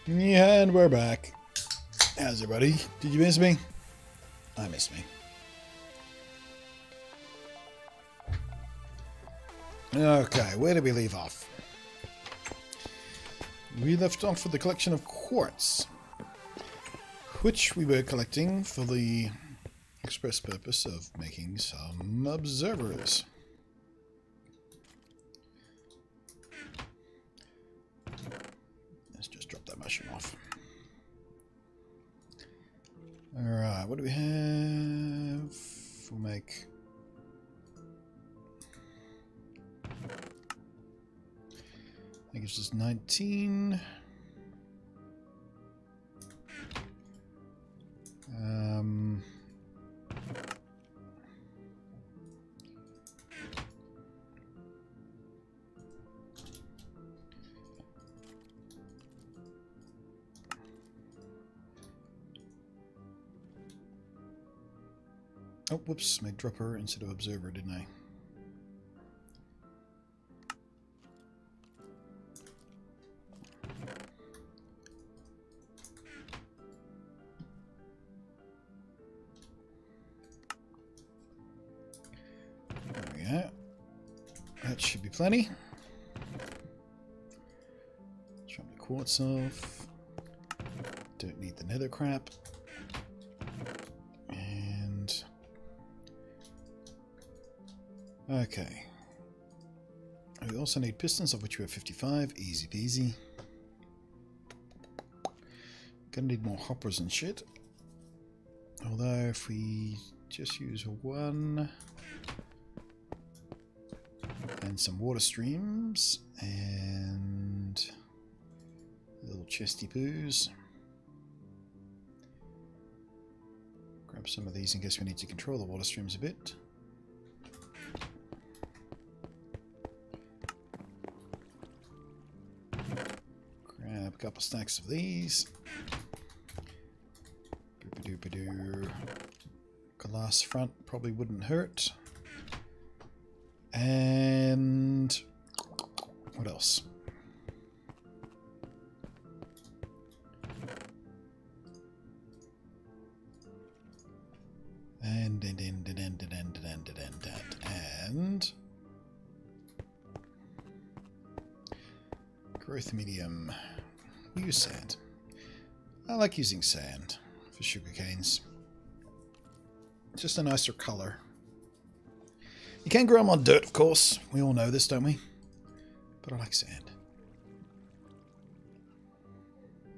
Yeah, and we're back. How's everybody? Did you miss me? I missed me. Okay, where did we leave off? We left off with the collection of quartz, which we were collecting for the express purpose of making some observers. Let's just drop that mushroom off. Alright, what do we have? We'll make... that gives us 19. Oh, whoops, made dropper instead of observer, didn't I? There we go. That should be plenty. Drop the quartz off. Don't need the nether crap. And... okay. We also need pistons, of which we have 55. Easy peasy. Gonna need more hoppers and shit. Although if we just use one and some water streams and little chesty poos. Grab some of these in case we need to control the water streams a bit. Grab a couple stacks of these. Boop-a-doop-a-doo. Glass front probably wouldn't hurt. And what else? And growth medium. Use sand. I like using sand for sugar canes. It's just a nicer color. You can grow them on dirt, of course. We all know this, don't we? But I like sand.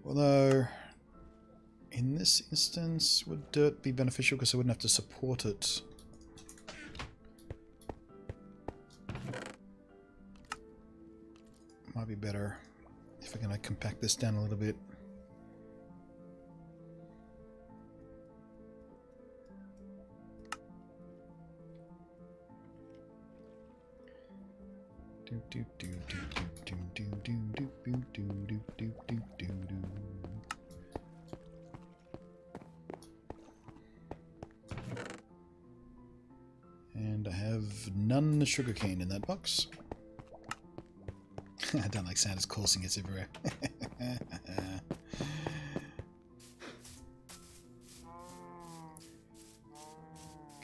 Although, in this instance, would dirt be beneficial because I wouldn't have to support it? Might be better if we're going to compact this down a little bit. And I have none sugarcane in that box. I don't like sand, it's coursing, it's everywhere.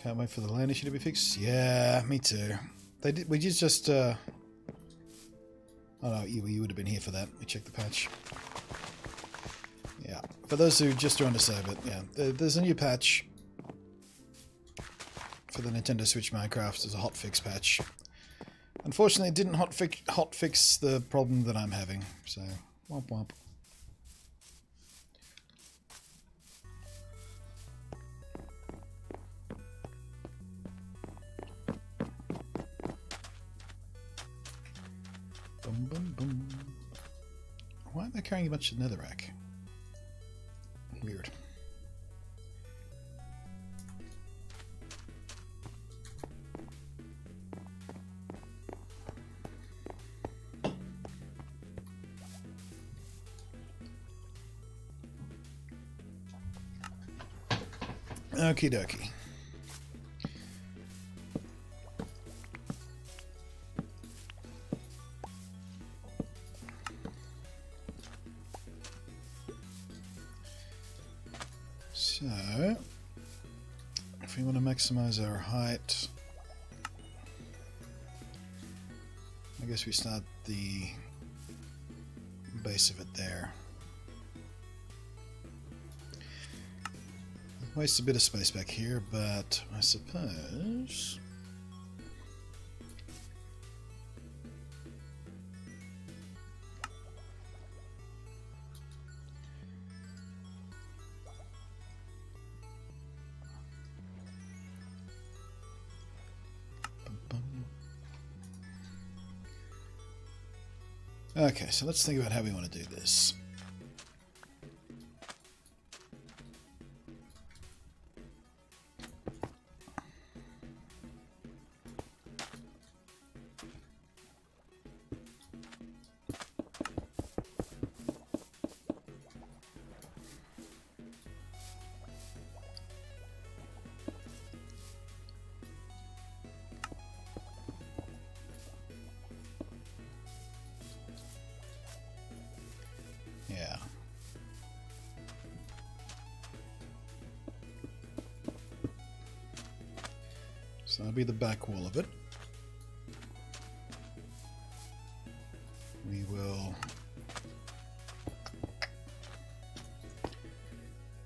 Can't wait for the land issue to be fixed. Yeah, me too. They did. We just. Oh no, you would have been here for that. We checked the patch. Yeah, for those who just joined us over, yeah, there's a new patch for the Nintendo Switch Minecraft. There's a hotfix patch. Unfortunately, it didn't hotfix the problem that I'm having. So, womp womp. Boom, boom, boom. Why am I carrying a bunch of netherrack? Weird. Okie dokie. So, if we want to maximize our height, I guess we start the base of it there. Waste a bit of space back here, but I suppose okay, so let's think about how we want to do this. Yeah. So that'll be the back wall of it. We will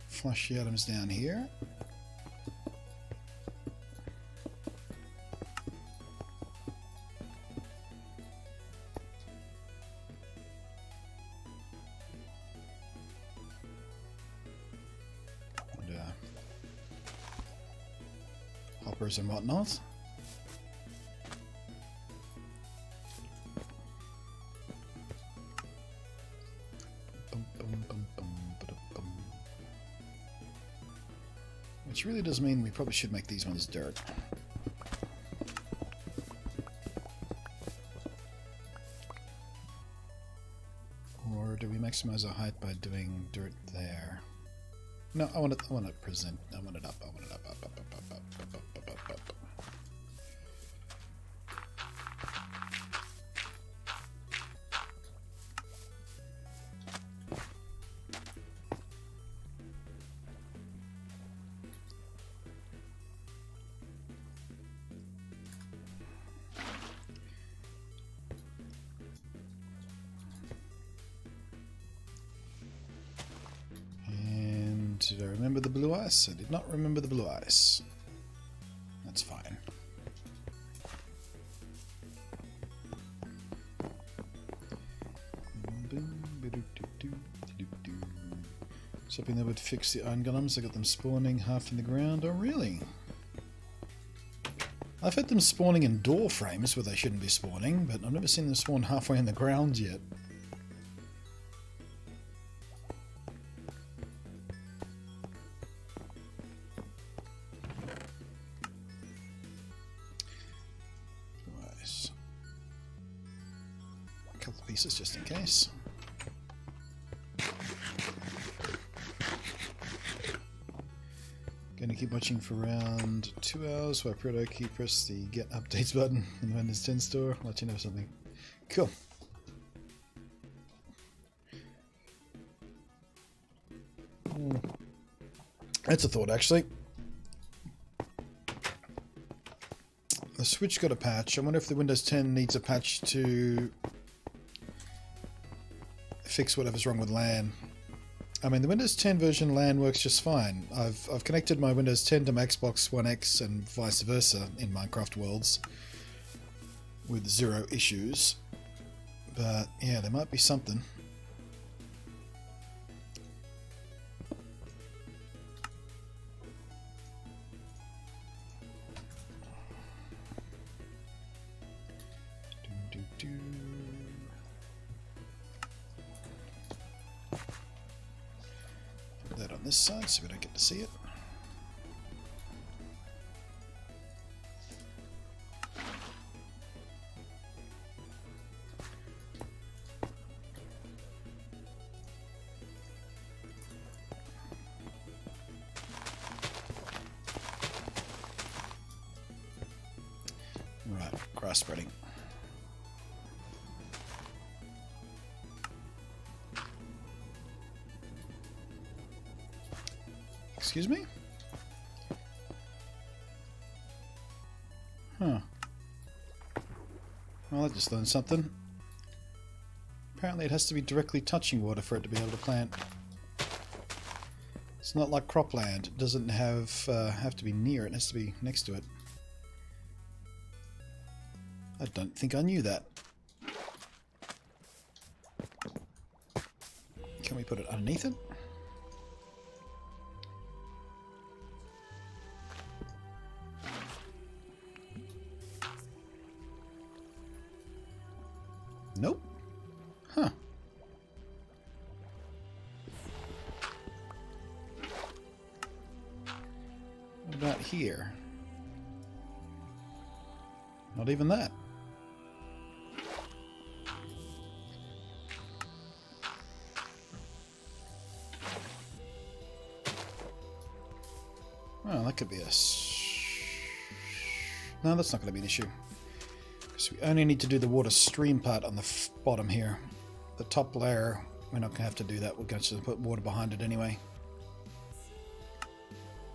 flush the items down here. Hoppers and whatnot. Which really does mean we probably should make these ones dirt. Or do we maximize our height by doing dirt there? No, I want it up, I want it up, up. Did I remember the blue ice? I did not remember the blue ice. That's fine. Something that would fix the iron golems. I got them spawning half in the ground. Oh, really? I've had them spawning in door frames where they shouldn't be spawning, but I've never seen them spawn halfway in the ground yet. Pieces just in case. Going to keep watching for around 2 hours while Proto press the get updates button in the Windows 10 store. I'll let you know something. Cool. That's a thought, actually. The Switch got a patch. I wonder if the Windows 10 needs a patch to fix whatever's wrong with LAN. I mean, the Windows 10 version LAN works just fine. I've connected my Windows 10 to my Xbox One X and vice versa in Minecraft worlds with 0 issues. But yeah, there might be something. That on this side so we don't get to see it. Right, grass spreading. Excuse me? Huh. Well, I just learned something. Apparently it has to be directly touching water for it to be able to plant. It's not like cropland. It doesn't have to be near it. It has to be next to it. I don't think I knew that. Can we put it underneath it? Nope. Huh. What about here? Not even that. Well, that could be a... No, that's not going to be an issue. Because we only need to do the water stream part on the bottom here. The top layer, we're not going to have to do that. We're going to put water behind it anyway.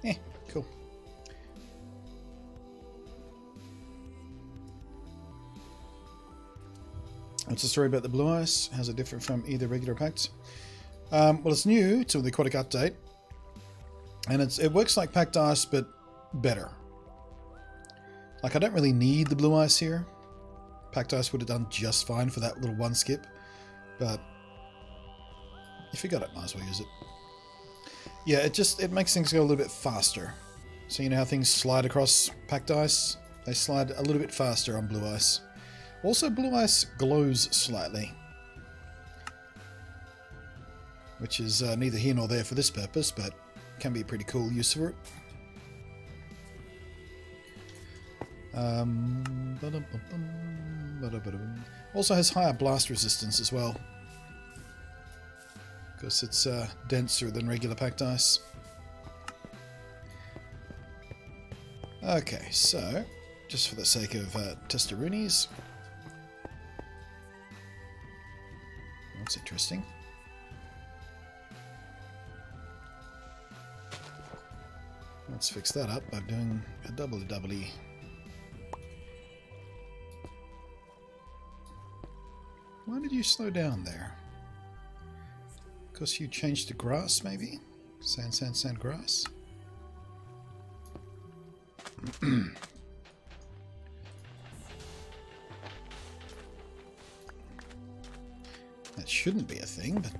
Yeah, cool. What's the story about the blue ice? How's it different from either regular packs? Well, it's new to the aquatic update. And it works like packed ice, but better. Like, I don't really need the blue ice here. Packed ice would have done just fine for that little one skip. But if you got it, might as well use it. Yeah, it makes things go a little bit faster. So you know how things slide across packed ice? They slide a little bit faster on blue ice. Also, blue ice glows slightly. Which is neither here nor there for this purpose, but can be a pretty cool use for it. Also has higher blast resistance as well. Because it's denser than regular packed ice. Okay, so just for the sake of testaroonies. That's interesting. Let's fix that up by doing a doubly. Why did you slow down there? Because you changed to grass, maybe? Sand, grass? That shouldn't be a thing, but...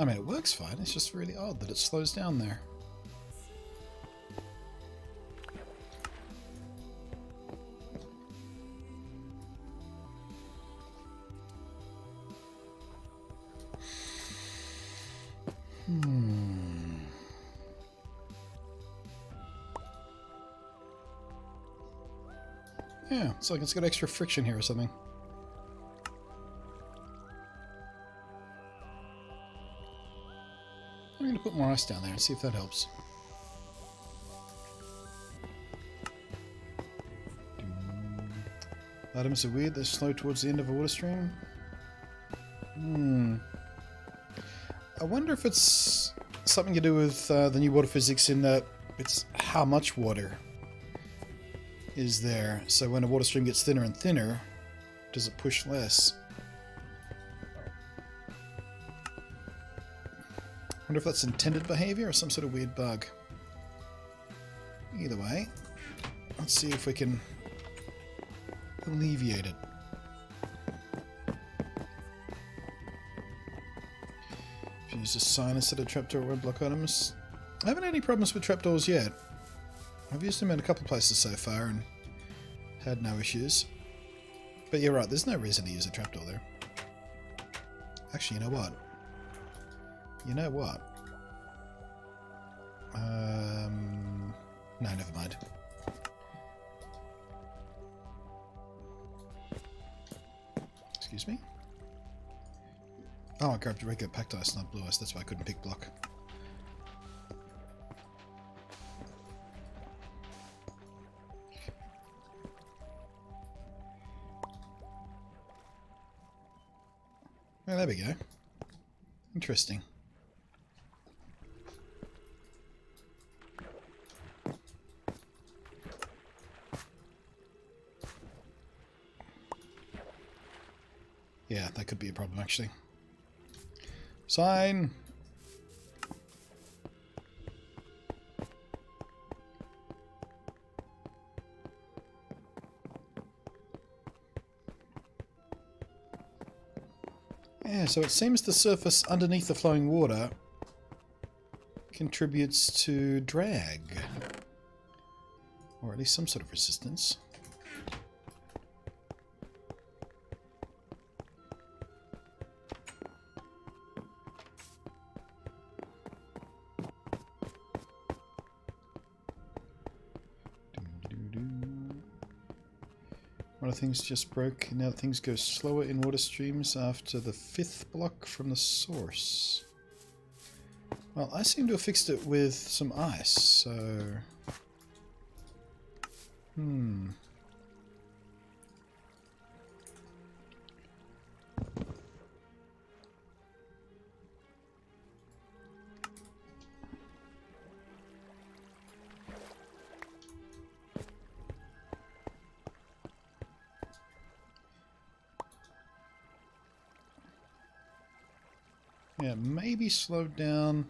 I mean, it works fine. It's just really odd that it slows down there. Yeah, it's like it's got extra friction here or something. I'm going to put more ice down there and see if that helps. Items are weird, they're slow towards the end of a water stream. I wonder if it's something to do with the new water physics in that it's how much water is there. So when a water stream gets thinner and thinner, does it push less? I wonder if that's intended behavior or some sort of weird bug. Either way, let's see if we can alleviate it. If you use a sign instead of trapdoor or block items. I haven't had any problems with trapdoors yet. I've used them in a couple places so far and had no issues. But you're right, there's no reason to use a trapdoor there. Actually, you know what? No, never mind. Excuse me? Oh, I grabbed regular packed ice, not blue ice. That's why I couldn't pick block. Oh, there we go. Interesting. Yeah, that could be a problem, actually. Sign! Yeah, so it seems the surface underneath the flowing water contributes to drag. Or at least some sort of resistance. One of the things just broke. Now things go slower in water streams after the 5th block from the source. Well, I seem to have fixed it with some ice, so... Yeah, maybe slowed down.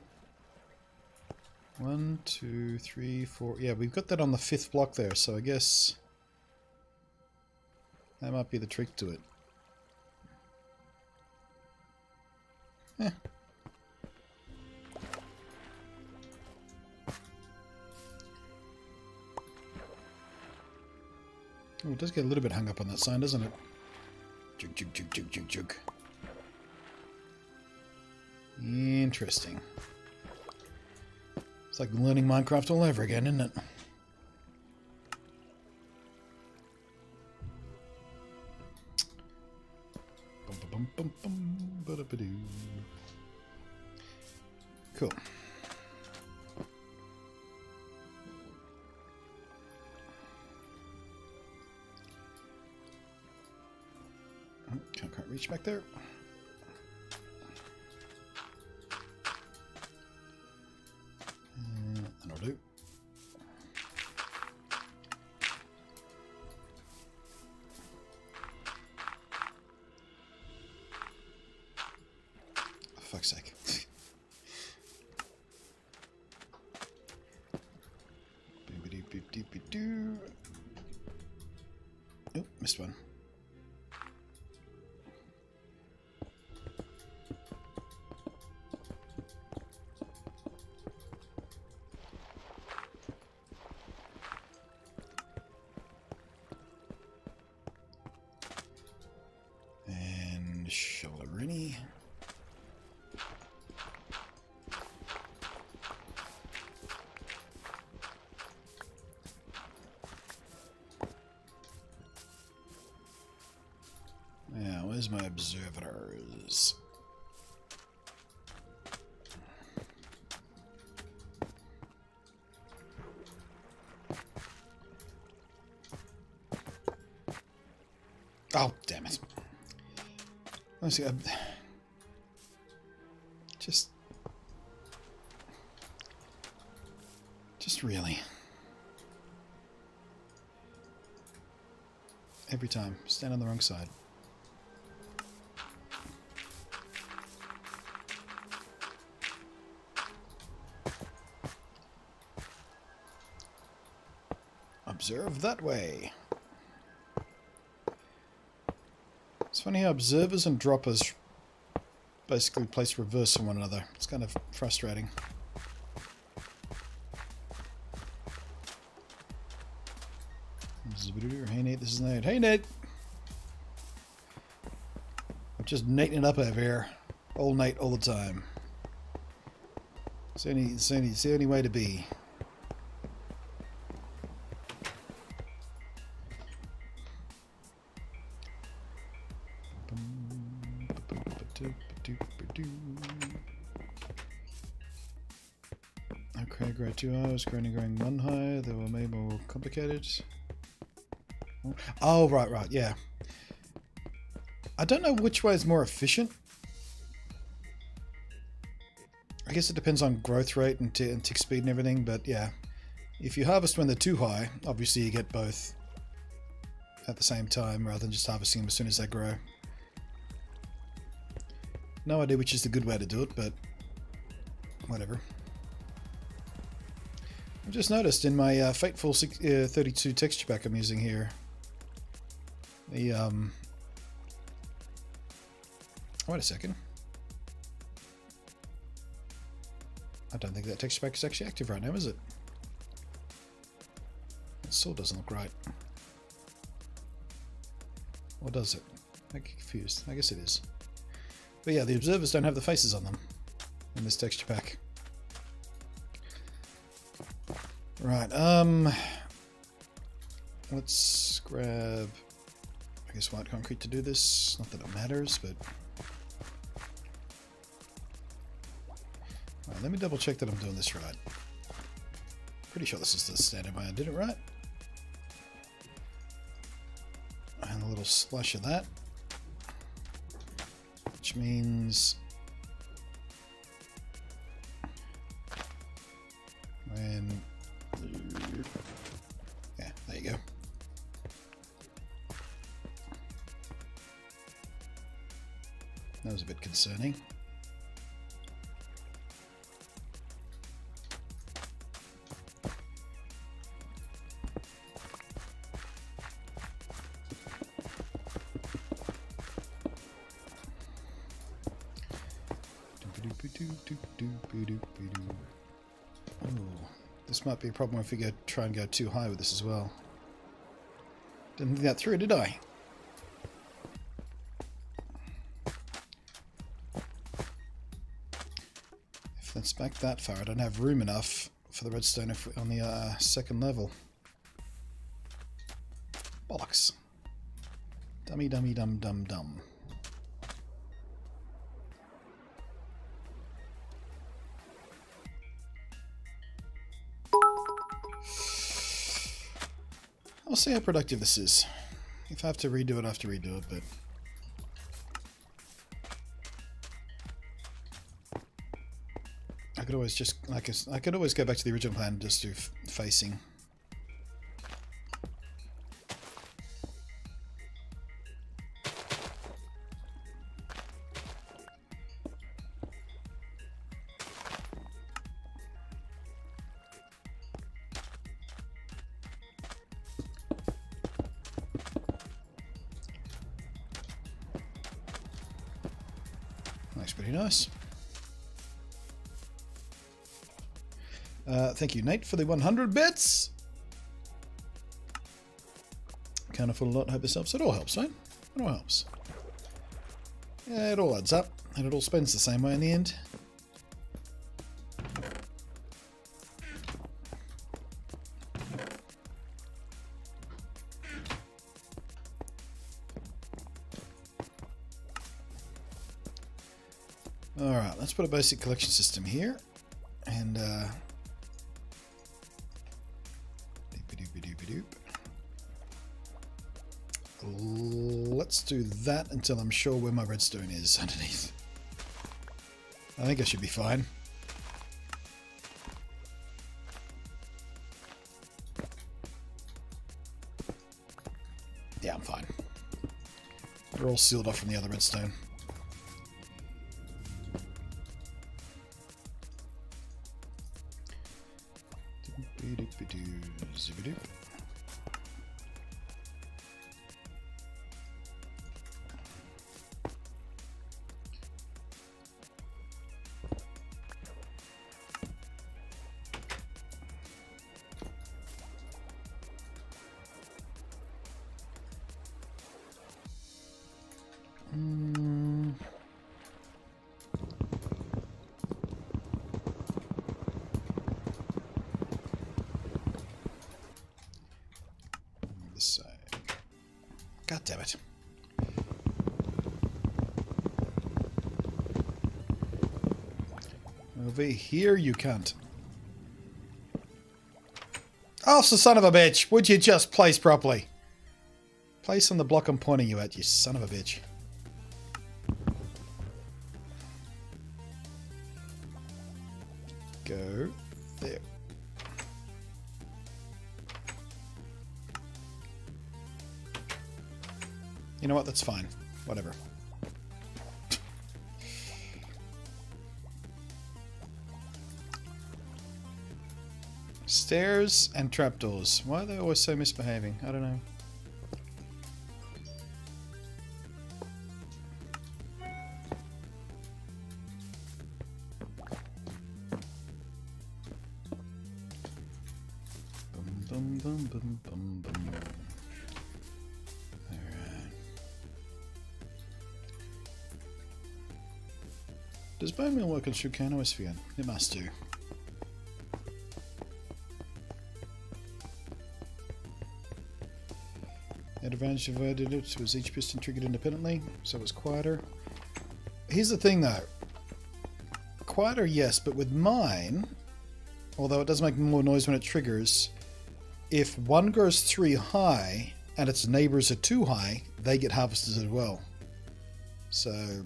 1, 2, 3, 4. Yeah, we've got that on the 5th block there, so I guess that might be the trick to it. Eh. Oh, it does get a little bit hung up on that sign, doesn't it? Jug, jug, jug, jug, jug, jug. Interesting. It's like learning Minecraft all over again, isn't it? Cool. Can't quite reach back there. That'll do. For fuck's sake. Oh, missed one. Where's my observers? Oh, damn it. Honestly, just really. Every time. Stand on the wrong side. Observe that way. It's funny how observers and droppers basically place reverse on one another. It's kind of frustrating. Hey Nate, this is Nate. Hey Nate! I'm just Nating it up over here. Old Nate all the time. It's the only way to be. Okay, grade 2 hours, growing 1 high, they were made more complicated. Oh, right, yeah. I don't know which way is more efficient. I guess it depends on growth rate and tick speed and everything, but yeah. If you harvest when they're too high, obviously you get both at the same time rather than just harvesting them as soon as they grow. No idea which is the good way to do it, but whatever. I've just noticed in my Fateful 32 texture pack I'm using here, the wait a second. I don't think that texture pack is actually active right now, is it? That sword doesn't look right. Or does it? I get confused. I guess it is. But yeah, the observers don't have the faces on them in this texture pack. Right, let's grab, I guess, white concrete to do this. Not that it matters, but... Right, let me double check that I'm doing this right. Pretty sure this is the standard way I did it right. And a little splash of that. Which means... when... yeah, there you go. That was a bit concerning. Oh, this might be a problem if we try and go too high with this as well. Didn't think that through, did I? If that's back that far, I don't have room enough for the redstone on the second level. Bollocks. Dummy, dummy, dum, dum, dum. I'll see how productive this is. If I have to redo it, I have to redo it, but... I could always just... I could always go back to the original plan and just do facing. Looks pretty nice. Thank you, Nate, for the 100 bits. Can't afford a lot. Hope this helps. It all helps, right? It all helps. Yeah, it all adds up, and it all spends the same way in the end. Alright, let's put a basic collection system here. And, doop-a-doop-a-doop-a-doop. Let's do that until I'm sure where my redstone is underneath. I think I should be fine. Yeah, I'm fine. They're all sealed off from the other redstone. Zip-a-doop. This side. God damn it. Over here, you cunt. Oh, so son of a bitch. Would you just place properly? Place on the block I'm pointing you at, you son of a bitch. Go there. You know what? That's fine. Whatever. Stairs and trapdoors. Why are they always so misbehaving? I don't know. Bum, bum, bum, bum, bum. Alright. Does bone meal work on sugarcane or Isfian? It must do. Had advantage of it was each piston triggered independently, so it was quieter. Here's the thing though. Quieter, yes, but with mine, although it does make more noise when it triggers, if one goes 3 high and its neighbors are 2 high, they get harvested as well. So,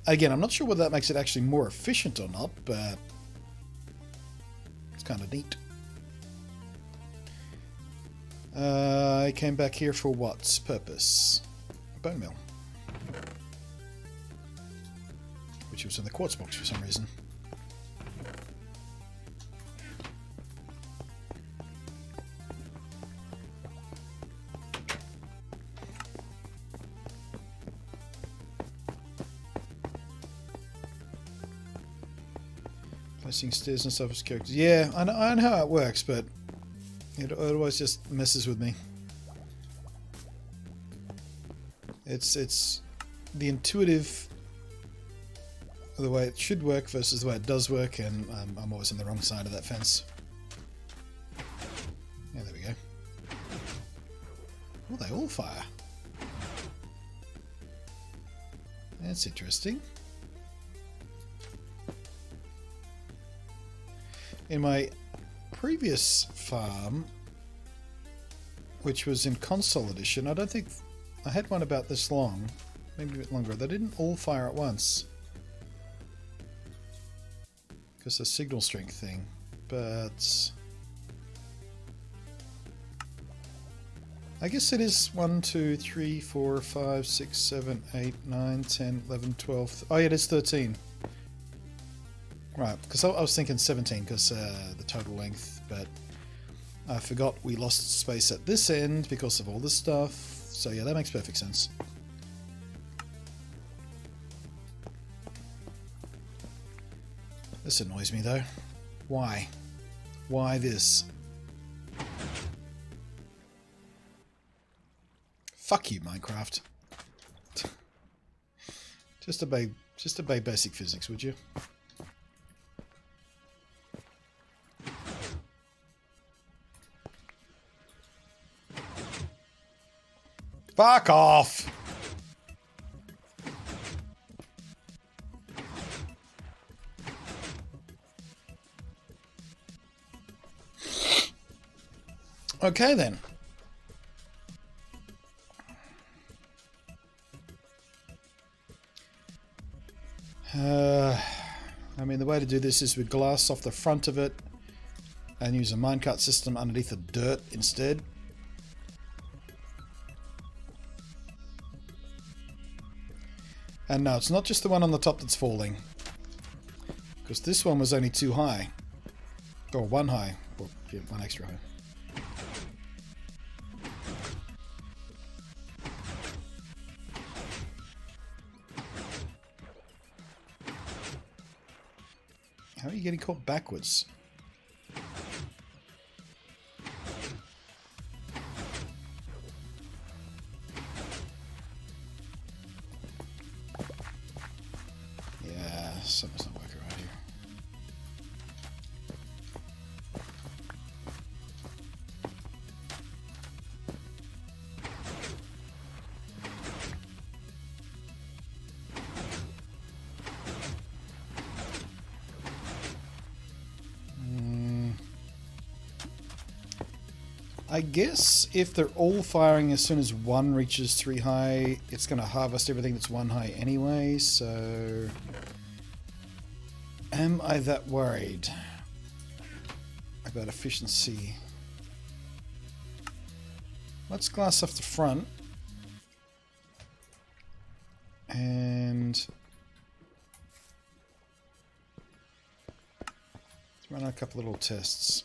again, I'm not sure whether that makes it actually more efficient or not, but it's kind of neat. I came back here for what purpose? Bone meal. Which was in the quartz box for some reason. Placing stairs and stuff as characters. Yeah, I know how it works, but it always just messes with me. It's the intuitive, the way it should work versus the way it does work, and I'm always on the wrong side of that fence. Yeah, there we go. Oh, they all fire. That's interesting. In my previous farm, which was in console edition, I don't think I had one about this long, maybe a bit longer. They didn't all fire at once because the signal strength thing, but I guess it is 1, 2, 3, 4, 5, 6, 7, 8, 9, 10, 11, 12. Oh, yeah, it is 13. Right, because I was thinking 17 because the total length, but I forgot we lost space at this end because of all this stuff. So yeah, that makes perfect sense. This annoys me though. Why? Why this? Fuck you, Minecraft. Just obey basic physics, would you? Fuck off! Okay then. I mean, the way to do this is with glass off the front of it and use a minecart system underneath the dirt instead. And no, it's not just the one on the top that's falling, because this one was only 2 high, or 1 high, or yeah, 1 extra high. How are you getting caught backwards? Something's not working right here. I guess if they're all firing as soon as one reaches 3 high, it's going to harvest everything that's 1 high anyway, so... Am I that worried about efficiency? Let's glass off the front. And... let's run a couple little tests.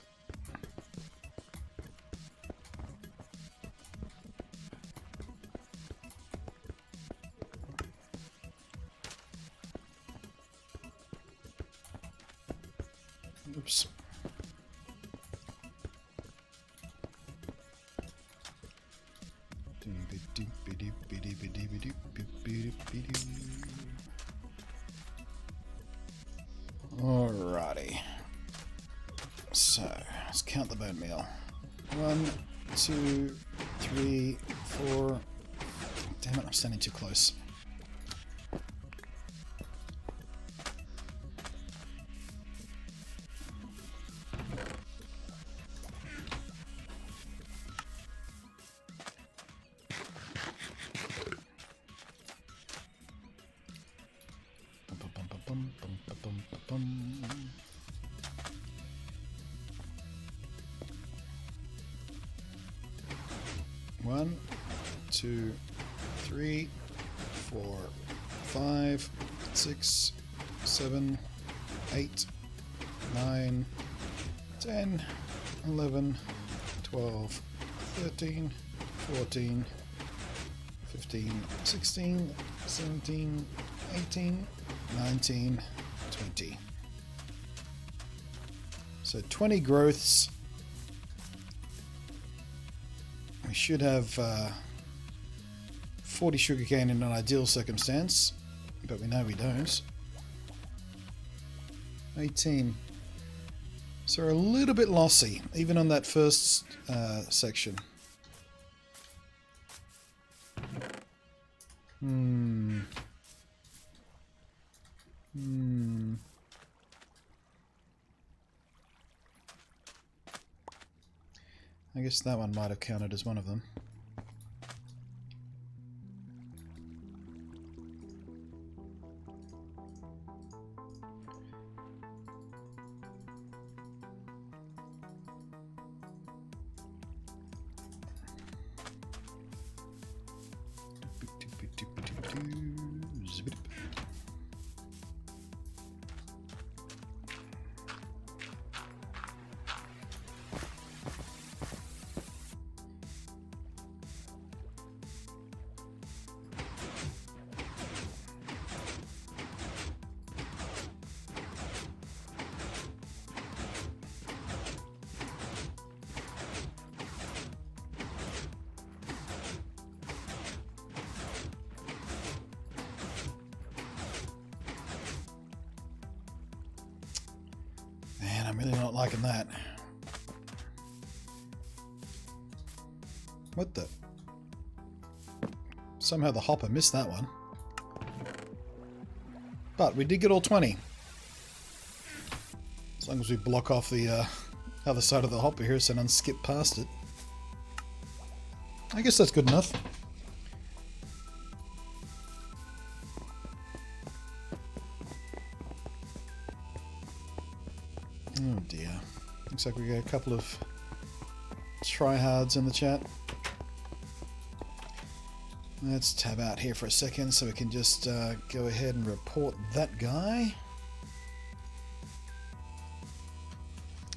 Oops. Alrighty. So, let's count the bone meal. 1, 2, 3, 4. Damn it, I'm standing too close. One, 2, 3, 4, 5, 6, 7, 8, 9, 10, 11, 12, 13, 14, 15, 16, 17, 18, 19, 20. So 20 growths. We should have 40 sugarcane in an ideal circumstance, but we know we don't. 18. So we're a little bit lossy, even on that first section. I guess that one might have counted as one of them. I'm really not liking that. What the? Somehow the hopper missed that one. But we did get all 20. As long as we block off the other side of the hopper here so none skip past it. I guess that's good enough. Oh dear. Looks like we got a couple of tryhards in the chat. Let's tab out here for a second so we can just go ahead and report that guy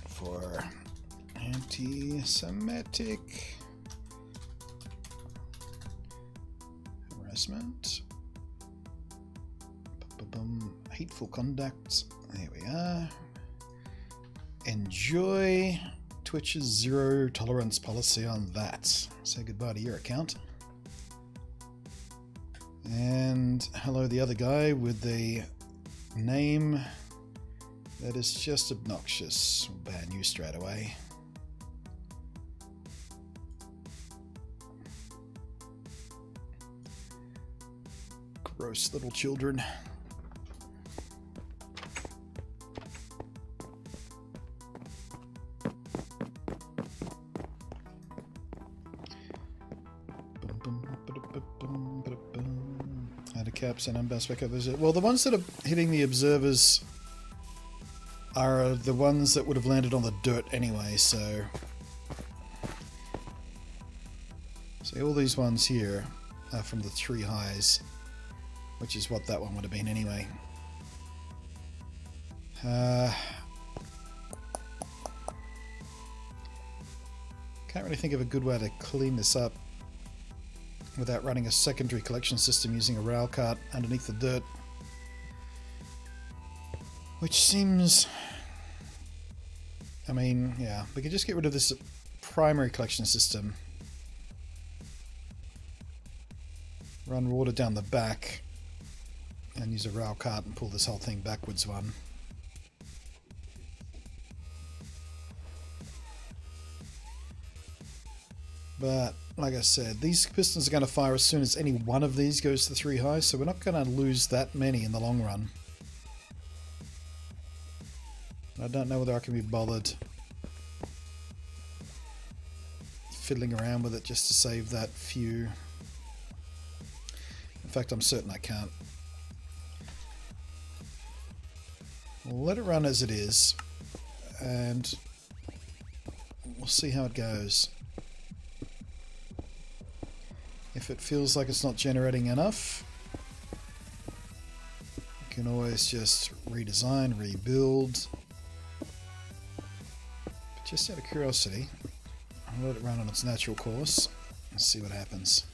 for anti-Semitic harassment, hateful conduct. There we are. Enjoy Twitch's zero tolerance policy on that. Say goodbye to your account. And hello the other guy with the name that is just obnoxious. We'll ban you straight away. Gross little children. caps and unbound spec others. Well, the ones that are hitting the observers are the ones that would have landed on the dirt anyway, so... See, all these ones here are from the 3 highs, which is what that one would have been anyway. Can't really think of a good way to clean this up without running a secondary collection system using a rail cart underneath the dirt. Which seems... I mean, yeah, we could just get rid of this primary collection system. Run water down the back and use a rail cart and pull this whole thing backwards one. But, like I said, these pistons are going to fire as soon as any one of these goes to 3 high, so we're not going to lose that many in the long run. I don't know whether I can be bothered fiddling around with it just to save that few. In fact, I'm certain I can't. We'll let it run as it is, and we'll see how it goes. If it feels like it's not generating enough, you can always just redesign, rebuild. But just out of curiosity, I'll let it run on its natural course and see what happens.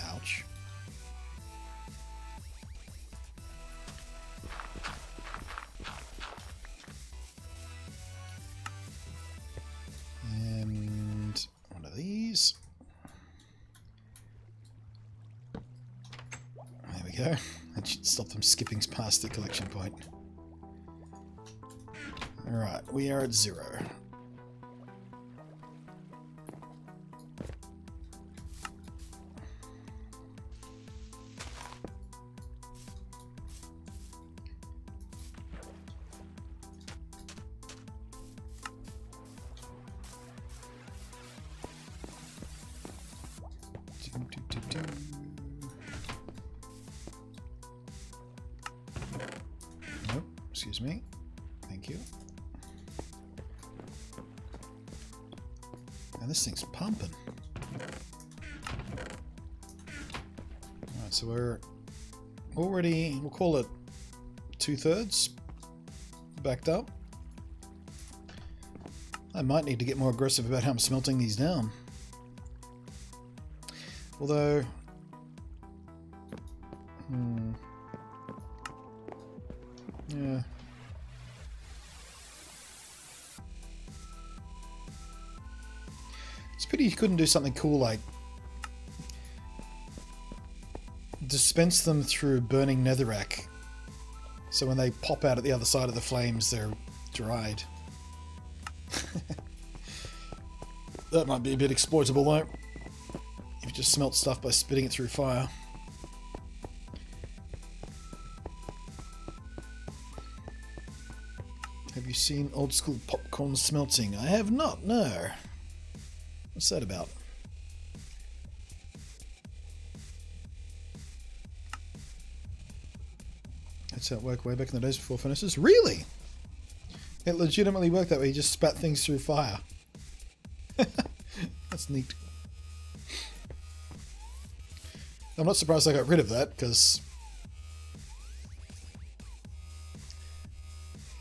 Ouch. And one of these. There we go. That should stop them skipping past the collection point. Alright, we are at 0. Nope, excuse me. Thank you. And this thing's pumping. Alright, so we're already, we'll call it 2/3 backed up. I might need to get more aggressive about how I'm smelting these down. Although, yeah. It's a pity you couldn't do something cool like dispense them through burning netherrack, so when they pop out at the other side of the flames, they're dried. That might be a bit exploitable though. If you just smelt stuff by spitting it through fire. Have you seen old school popcorn smelting? I have not, no. What's that about? That's how it worked way back in the days before furnaces. Really? It legitimately worked that way. You just spat things through fire. That's neat. I'm not surprised I got rid of that, because...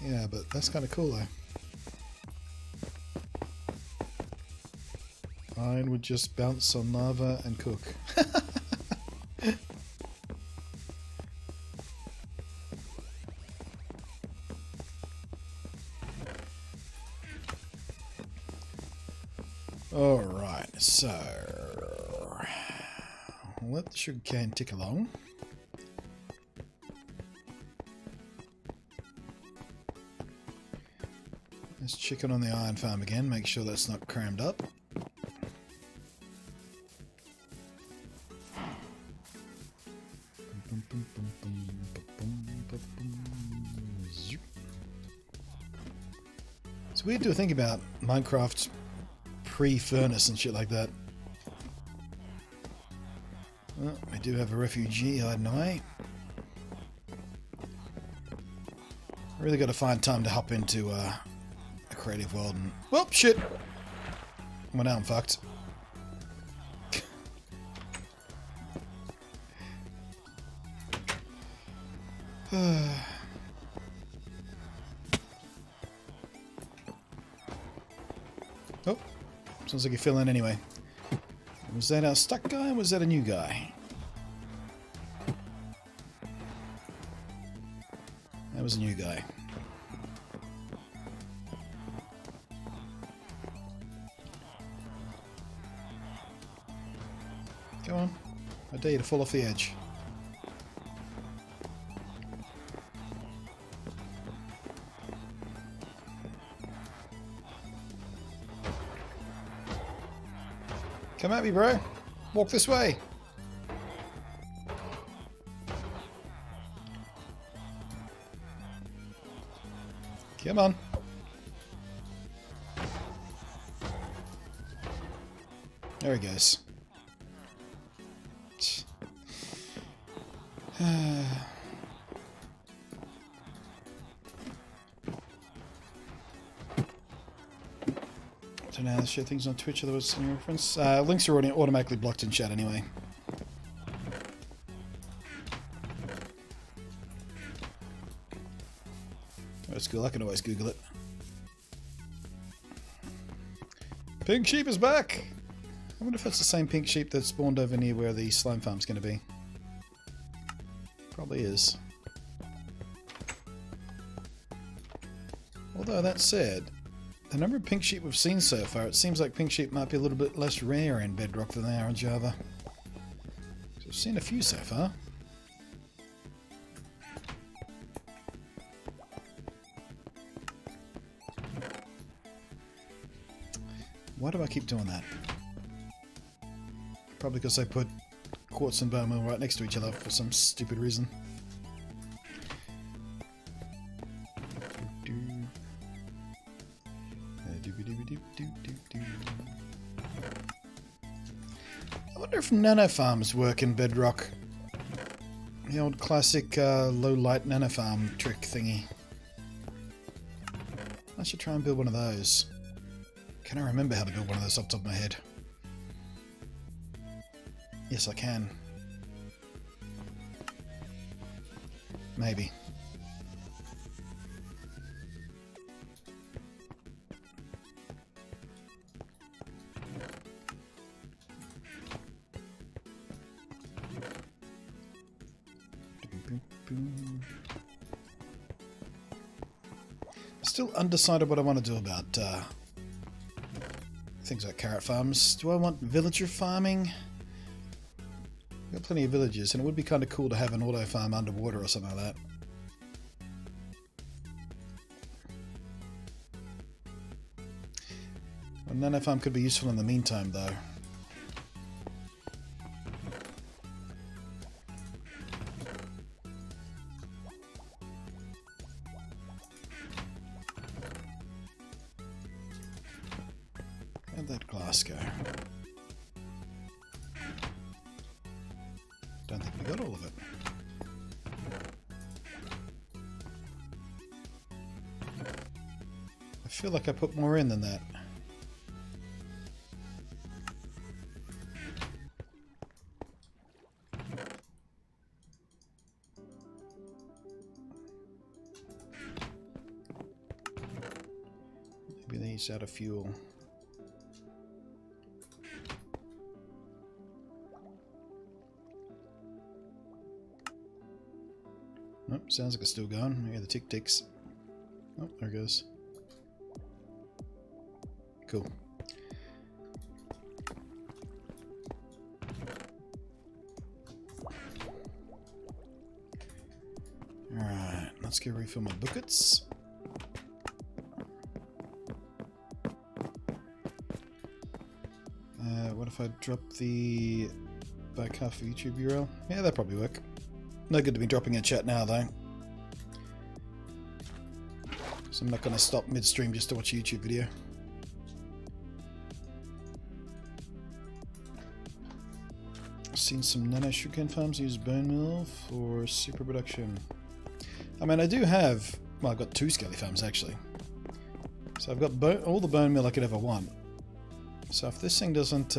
yeah, but that's kind of cool, though. Iron would just bounce on lava and cook. Alright, so... let the sugarcane tick along. Let's check in on the iron farm again, make sure that's not crammed up. It's weird to think about Minecraft pre-furnace and shit like that. Well, we do have a refugee hiding away. I really got to find time to hop into a creative world and... Well, shit! Well, now I'm fucked. Oh, sounds like you fill in anyway. Was that our stuck guy or was that a new guy? That was a new guy. Go on. I dare you to fall off the edge. Come at me, bro. Walk this way. Come on. There he goes. So now share things on Twitch, otherwise any reference. Links are already automatically blocked in chat anyway. That's cool, I can always Google it. Pink sheep is back! I wonder if it's the same pink sheep that spawned over near where the slime farm's going to be. Probably is. Although that said, the number of pink sheep we've seen so far, it seems like pink sheep might be a little bit less rare in Bedrock than they are in Java. So we've seen a few so far. Why do I keep doing that? Probably because I put quartz and bone meal right next to each other for some stupid reason. I wonder if nano farms work in Bedrock. The old classic low light nano farm trick thingy. I should try and build one of those. Can I remember how to build one of those off the top of my head? Yes, I can. Maybe. Still undecided what I want to do about things like carrot farms. Do I want villager farming? We've got plenty of villages, and it would be kind of cool to have an auto farm underwater or something like that. A nano farm could be useful in the meantime, though. Where'd that glass go? Don't think we got all of it. I feel like I put more in than that. Maybe these out of fuel. Nope, sounds like it's still going. I hear the tick ticks. Oh, there it goes. Cool. Alright, let's go refill my buckets. What if I drop the back half of YouTube URL? Yeah, that'd probably work. No good to be dropping in chat now, though. So I'm not going to stop midstream just to watch a YouTube video. I've seen some nano sugarcane farms use bone meal for super production. I mean, I do have... Well, I've got 2 scaly farms, actually. So I've got all the bone meal I could ever want. So if this thing doesn't...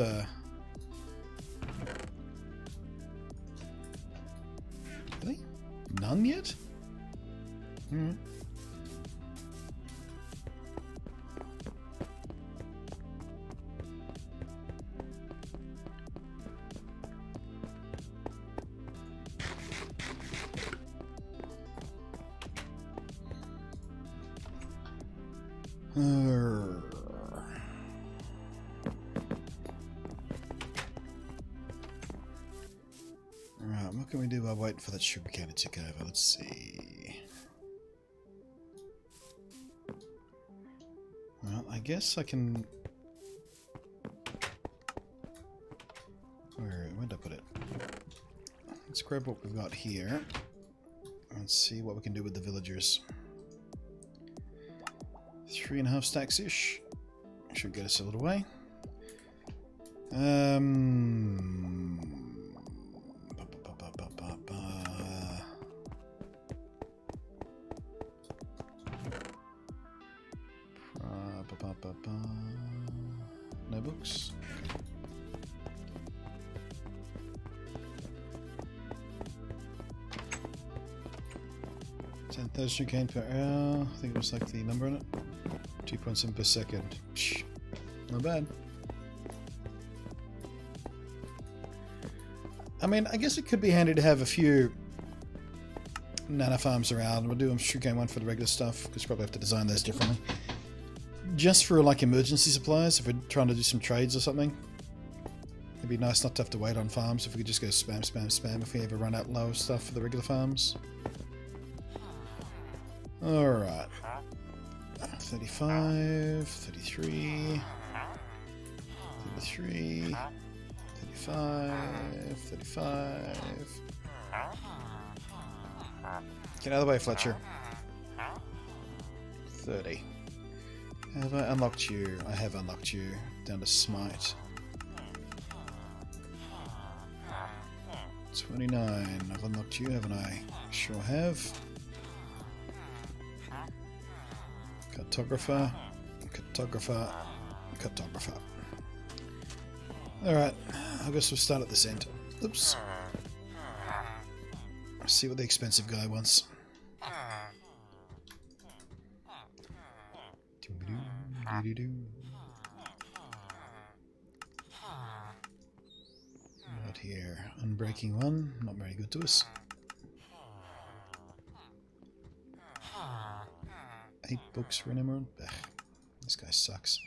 Really? None yet? Hmm. Right, what can we do while waiting for that sugarcane to tick over? Let's see. Well, I guess I can... Where'd I put it? Let's grab what we've got here. Let's see what we can do with the villagers. 3.5 stacks-ish. Should get us a little way. No books. 10,000 sugarcane per hour. I think it was like the number on it. 2.7 per second. Psh, not bad. I mean, I guess it could be handy to have a few nano farms around. We'll do a sugarcane one for the regular stuff, because probably have to design those differently. Just for like emergency supplies, if we're trying to do some trades or something. It'd be nice not to have to wait on farms if we could just go spam, spam, spam if we ever run out low of stuff for the regular farms. Alright. 35, 33, 33, 35, 35. Get out of the way, Fletcher. 30. Have I unlocked you? I have unlocked you. Down to smite. 29. I've unlocked you, haven't I? Sure have. Cartographer. Cartographer. Cartographer. Alright. I guess we'll start at this end. Oops. Let's see what the expensive guy wants. Right here. Unbreaking 1. Not very good to us. 8 books for an emerald. Ugh, this guy sucks.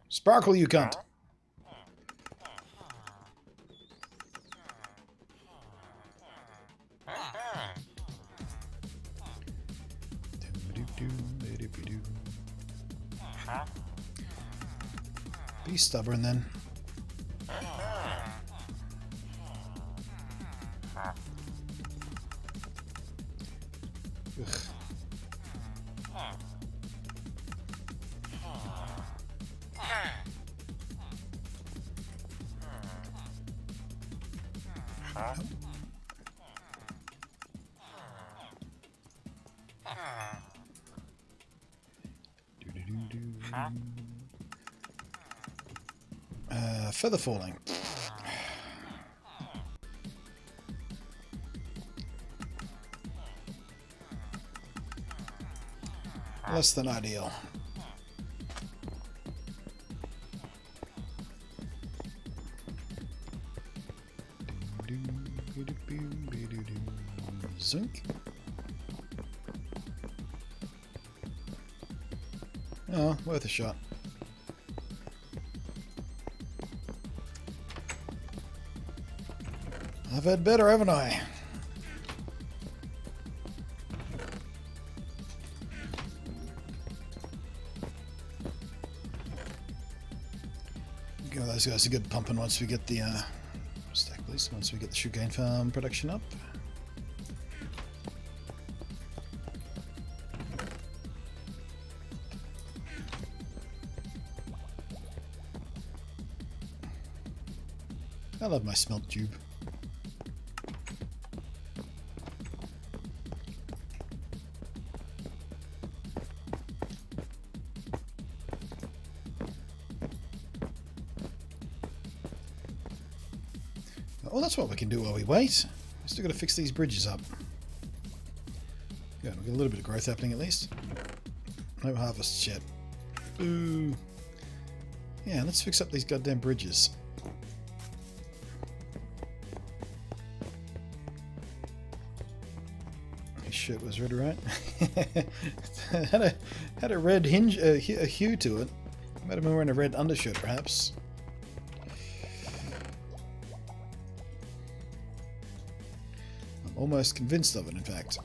Sparkle, you cunt! Be stubborn then. Ugh. Feather falling. Less than ideal. Zunk. Oh, worth a shot. I've had better, haven't I? Give those guys a good pumping once we get the Stack please, once we get the sugarcane farm production up. I love my smelt tube. Oh, that's what we can do while we wait. We still got to fix these bridges up. Good, we've got a little bit of growth happening at least. No harvests yet. Ooh. Yeah, let's fix up these goddamn bridges. His shirt was red, right? had a red hinge, a hue to it. Might have been wearing a red undershirt, perhaps. I'm almost convinced of it, in fact.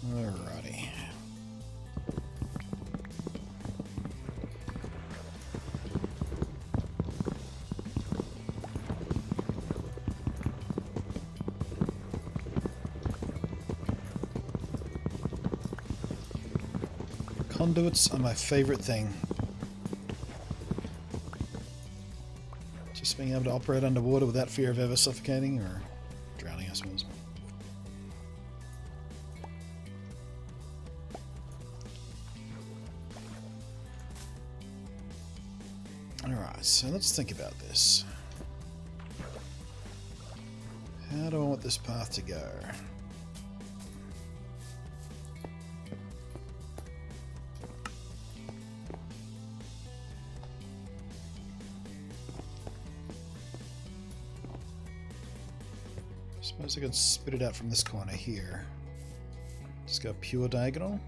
Alrighty. Conduits are my favorite thing. Just being able to operate underwater without fear of ever suffocating or drowning, I suppose. Alright, so let's think about this. How do I want this path to go? I suppose I can spit it out from this corner here. Just go pure diagonal.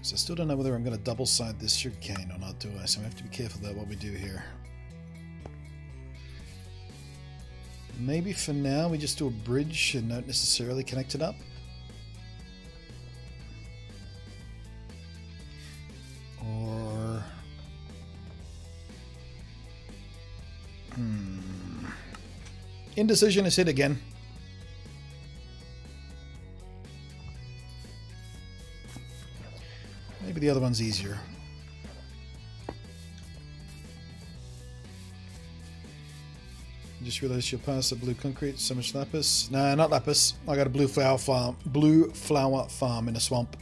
So I still don't know whether I'm going to double side this sugarcane or not, do I? So we have to be careful about what we do here. Maybe for now we just do a bridge and don't necessarily connect it up. Or... Indecision is hit again. Maybe the other one's easier. Just realized you'll pass the blue concrete. So much lapis. No, not lapis. I got a blue flower farm. Blue flower farm in a swamp.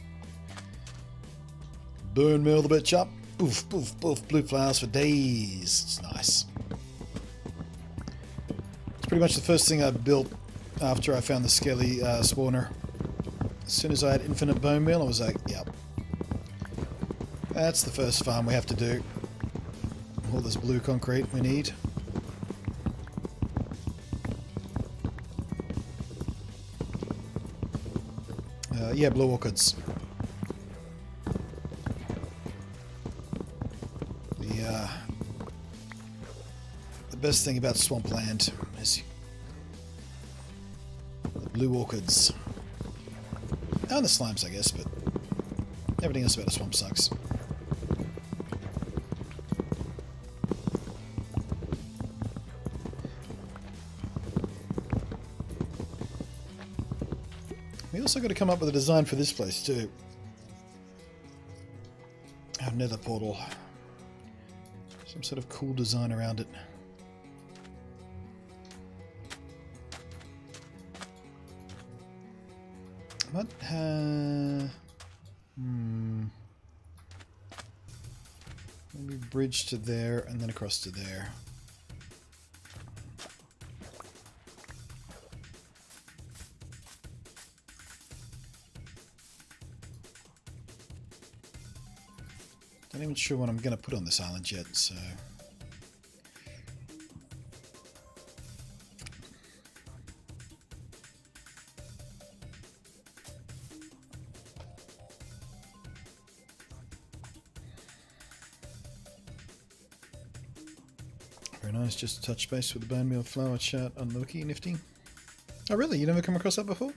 Burn meal the bitch up. Poof, poof, poof. Blue flowers for days. It's nice. It's pretty much the first thing I built after I found the scaly spawner. As soon as I had infinite bone meal, I was like, yep. That's the first farm we have to do. All this blue concrete we need. Yeah, blue orchids. The best thing about swampland is the blue orchids. And the slimes, I guess, but everything else about a swamp sucks. We also got to come up with a design for this place too. Our nether portal. Some sort of cool design around it. What? Maybe bridge to there and then across to there. Not even sure what I'm going to put on this island yet, so... Very nice, just to touch base with the bone meal flour chat on Loki, nifty. Oh really? You never come across that before?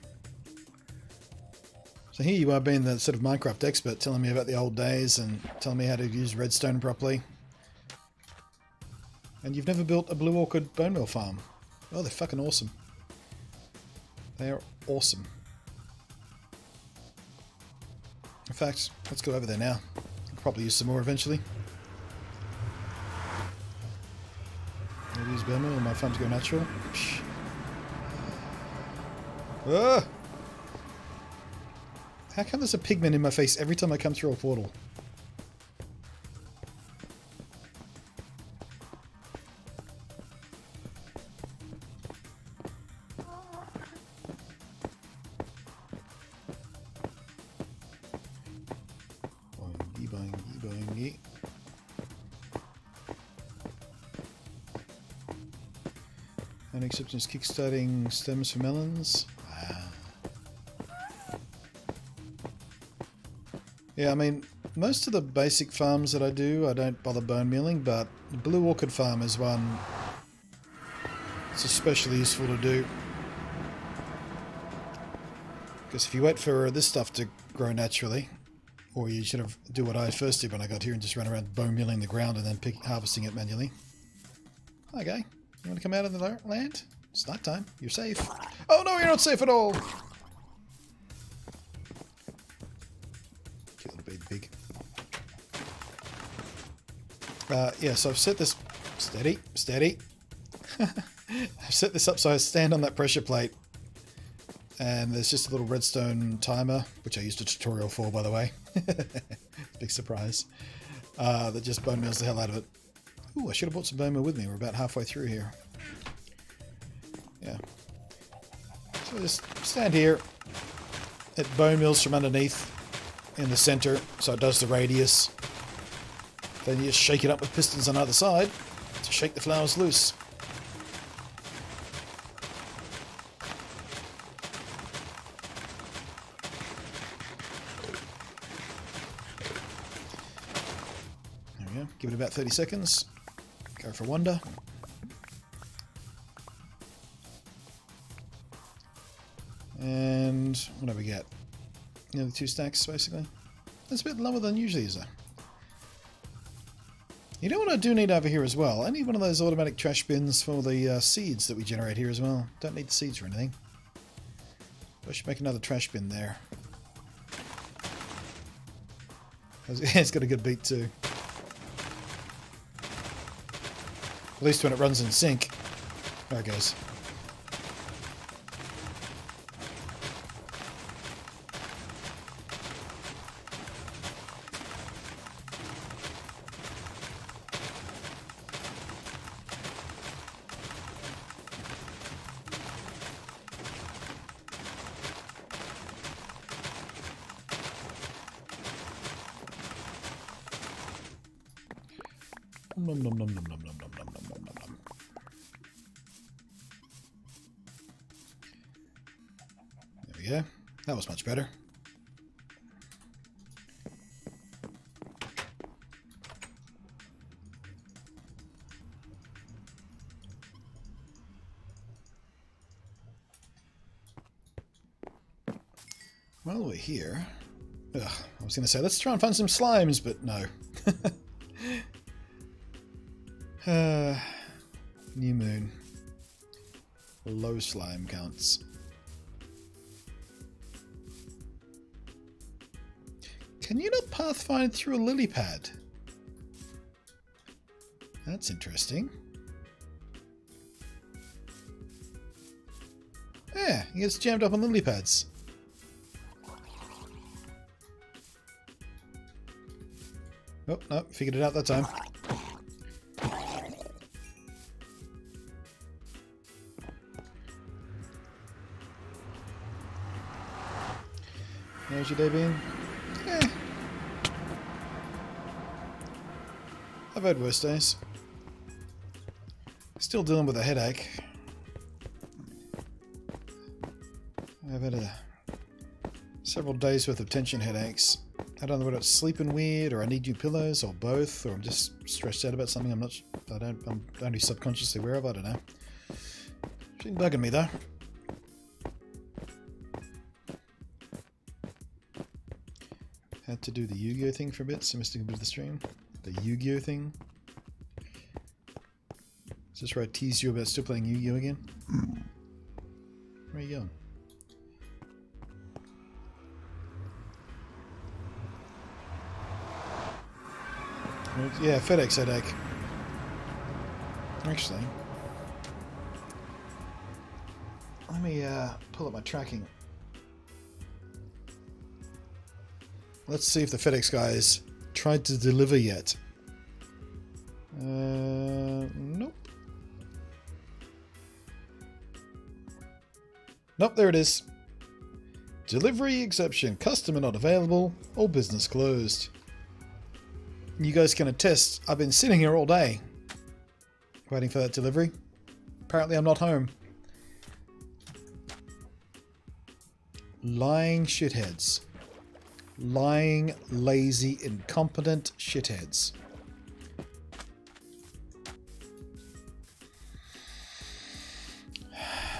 So here you are being the sort of Minecraft expert, telling me about the old days and telling me how to use redstone properly. And you've never built a blue orchid bone meal farm. Oh, they're fucking awesome. They are awesome. In fact, let's go over there now. I'll probably use some more eventually. I'll use bone meal and my farms go natural. Psh. Ah! How come there's a pigman in my face every time I come through a portal? Boingy, boingy, boingy. And acceptance kickstarting stems for melons. Yeah, I mean, most of the basic farms that I do, I don't bother bone mealing, but the blue orchid farm is one it's especially useful to do. Because if you wait for this stuff to grow naturally, or you should have do what I first did when I got here and just run around bone mealing the ground and then harvesting it manually. Hi, guy. You want to come out of the land? It's night time. You're safe. Oh no, you're not safe at all! Big. Yeah, so I've set this... Steady, steady. I've set this up so I stand on that pressure plate. And there's just a little redstone timer, which I used a tutorial for, by the way. Big surprise. That just bone meals the hell out of it. Ooh, I should have brought some bone meal with me. We're about halfway through here. Yeah. So just stand here. It bone meals from underneath. In the center, so it does the radius. Then you just shake it up with pistons on either side to shake the flowers loose. There we go. Give it about 30 seconds. Go for wonder. And what do we get? Nearly 2 stacks, basically. That's a bit lower than usually, is it? You know what I do need over here as well? I need one of those automatic trash bins for the seeds that we generate here as well. Don't need the seeds or anything. I should make another trash bin there. It's got a good beat too. At least when it runs in sync. There it goes. Nom, nom, nom, nom, nom, nom, nom, nom, nom, nom, nom, nom. There we go. That was much better. Well, we're here. Ugh, I was going to say, let's try and find some slimes, but no. New moon. Low slime counts. Can you not pathfind through a lily pad? That's interesting. Yeah, he gets jammed up on lily pads. Oh, no, figured it out that time. How's your day been? Eh. I've had worse days. Still dealing with a headache. I've had several days worth of tension headaches. I don't know whether it's sleeping weird, or I need new pillows, or both, or I'm just stressed out about something I'm only subconsciously aware of. I don't know. It's been bugging me though. Had to do the Yu-Gi-Oh thing for a bit, so I missed a bit of the stream. The Yu-Gi-Oh thing. Is this where I teased you about still playing Yu-Gi-Oh again? Where are you going? Yeah, FedEx headache. Actually, let me pull up my tracking. Let's see if the FedEx guys tried to deliver yet. Nope. Nope, there it is. Delivery exception. Customer not available. All business closed. You guys can attest, I've been sitting here all day waiting for that delivery. Apparently I'm not home. Lying shitheads. Lying, lazy, incompetent shitheads.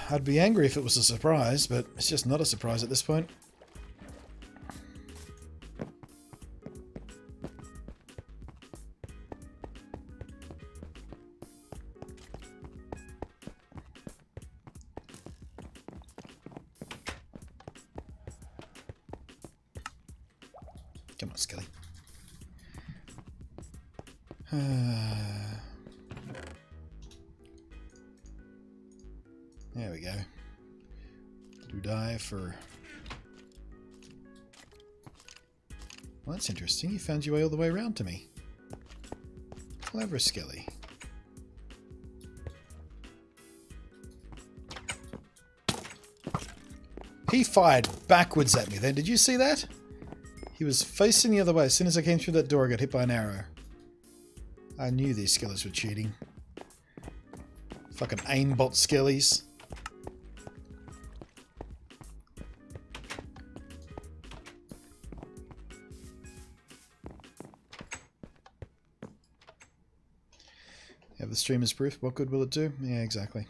I'd be angry if it was a surprise, but it's just not a surprise at this point. Come on, Skelly. There we go. Do die for... Well, that's interesting. You found your way all the way around to me. Clever, Skelly. He fired backwards at me then. Did you see that? He was facing the other way. As soon as I came through that door, I got hit by an arrow. I knew these skellies were cheating. Fucking aimbot skellies. Have the stream as proof. What good will it do? Yeah, exactly.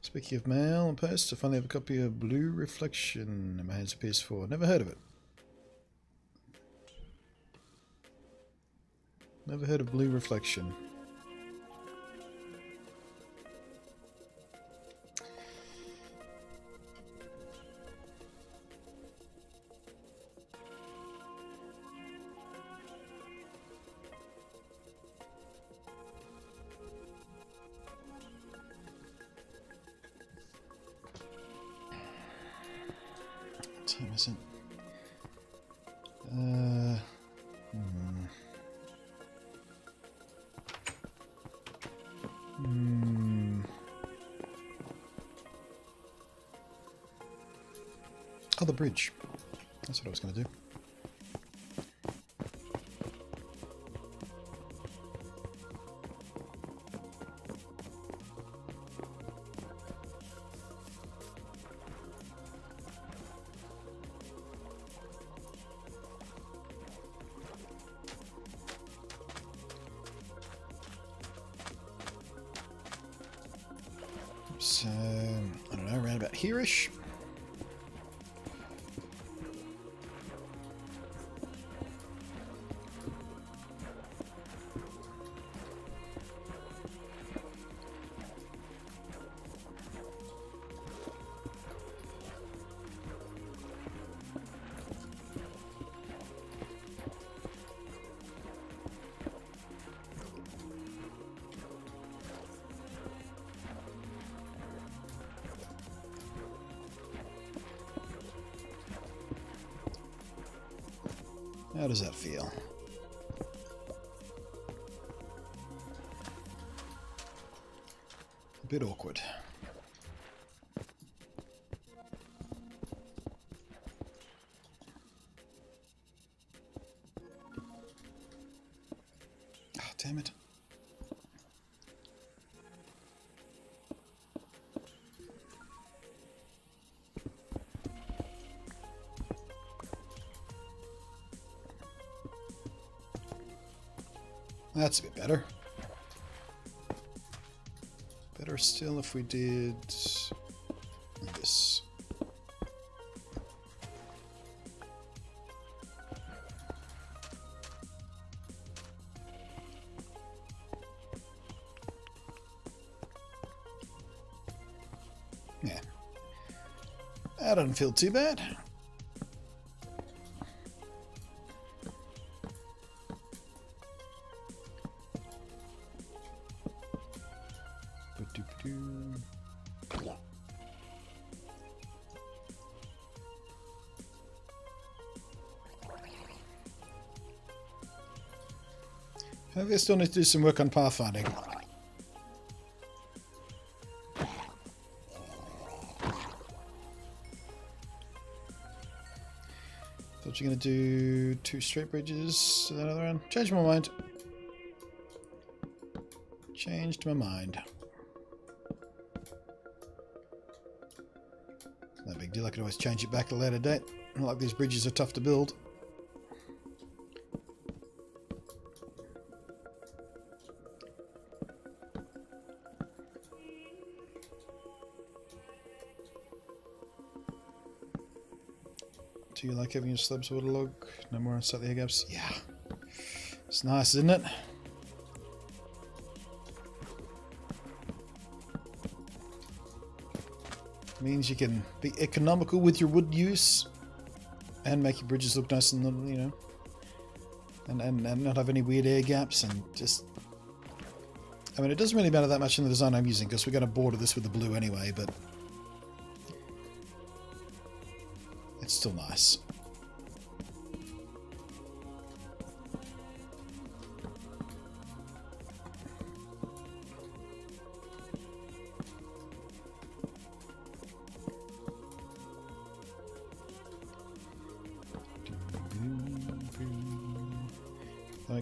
Speaking of mail and post, I finally have a copy of Blue Reflection in my hands of PS4. Never heard of it. Never heard of Blue Reflection. Time is it? Oh, the bridge. That's what I was going to do. So, I don't know, around about here-ish. How does that feel? A bit awkward. Ah, damn it. That's a bit better. Better still if we did this. Yeah. That doesn't feel too bad. I still need to do some work on pathfinding. Thought you're going to do 2 straight bridges to that other end. Changed my mind. Changed my mind. No big deal. I can always change it back at a later date. Not like these bridges are tough to build. Do you like having your slabs waterlog? No more unsightly air gaps? Yeah. It's nice, isn't it? Means you can be economical with your wood use and make your bridges look nice and, you know, and not have any weird air gaps and just... I mean, it doesn't really matter that much in the design I'm using because we're going to border this with the blue anyway, but it's still nice.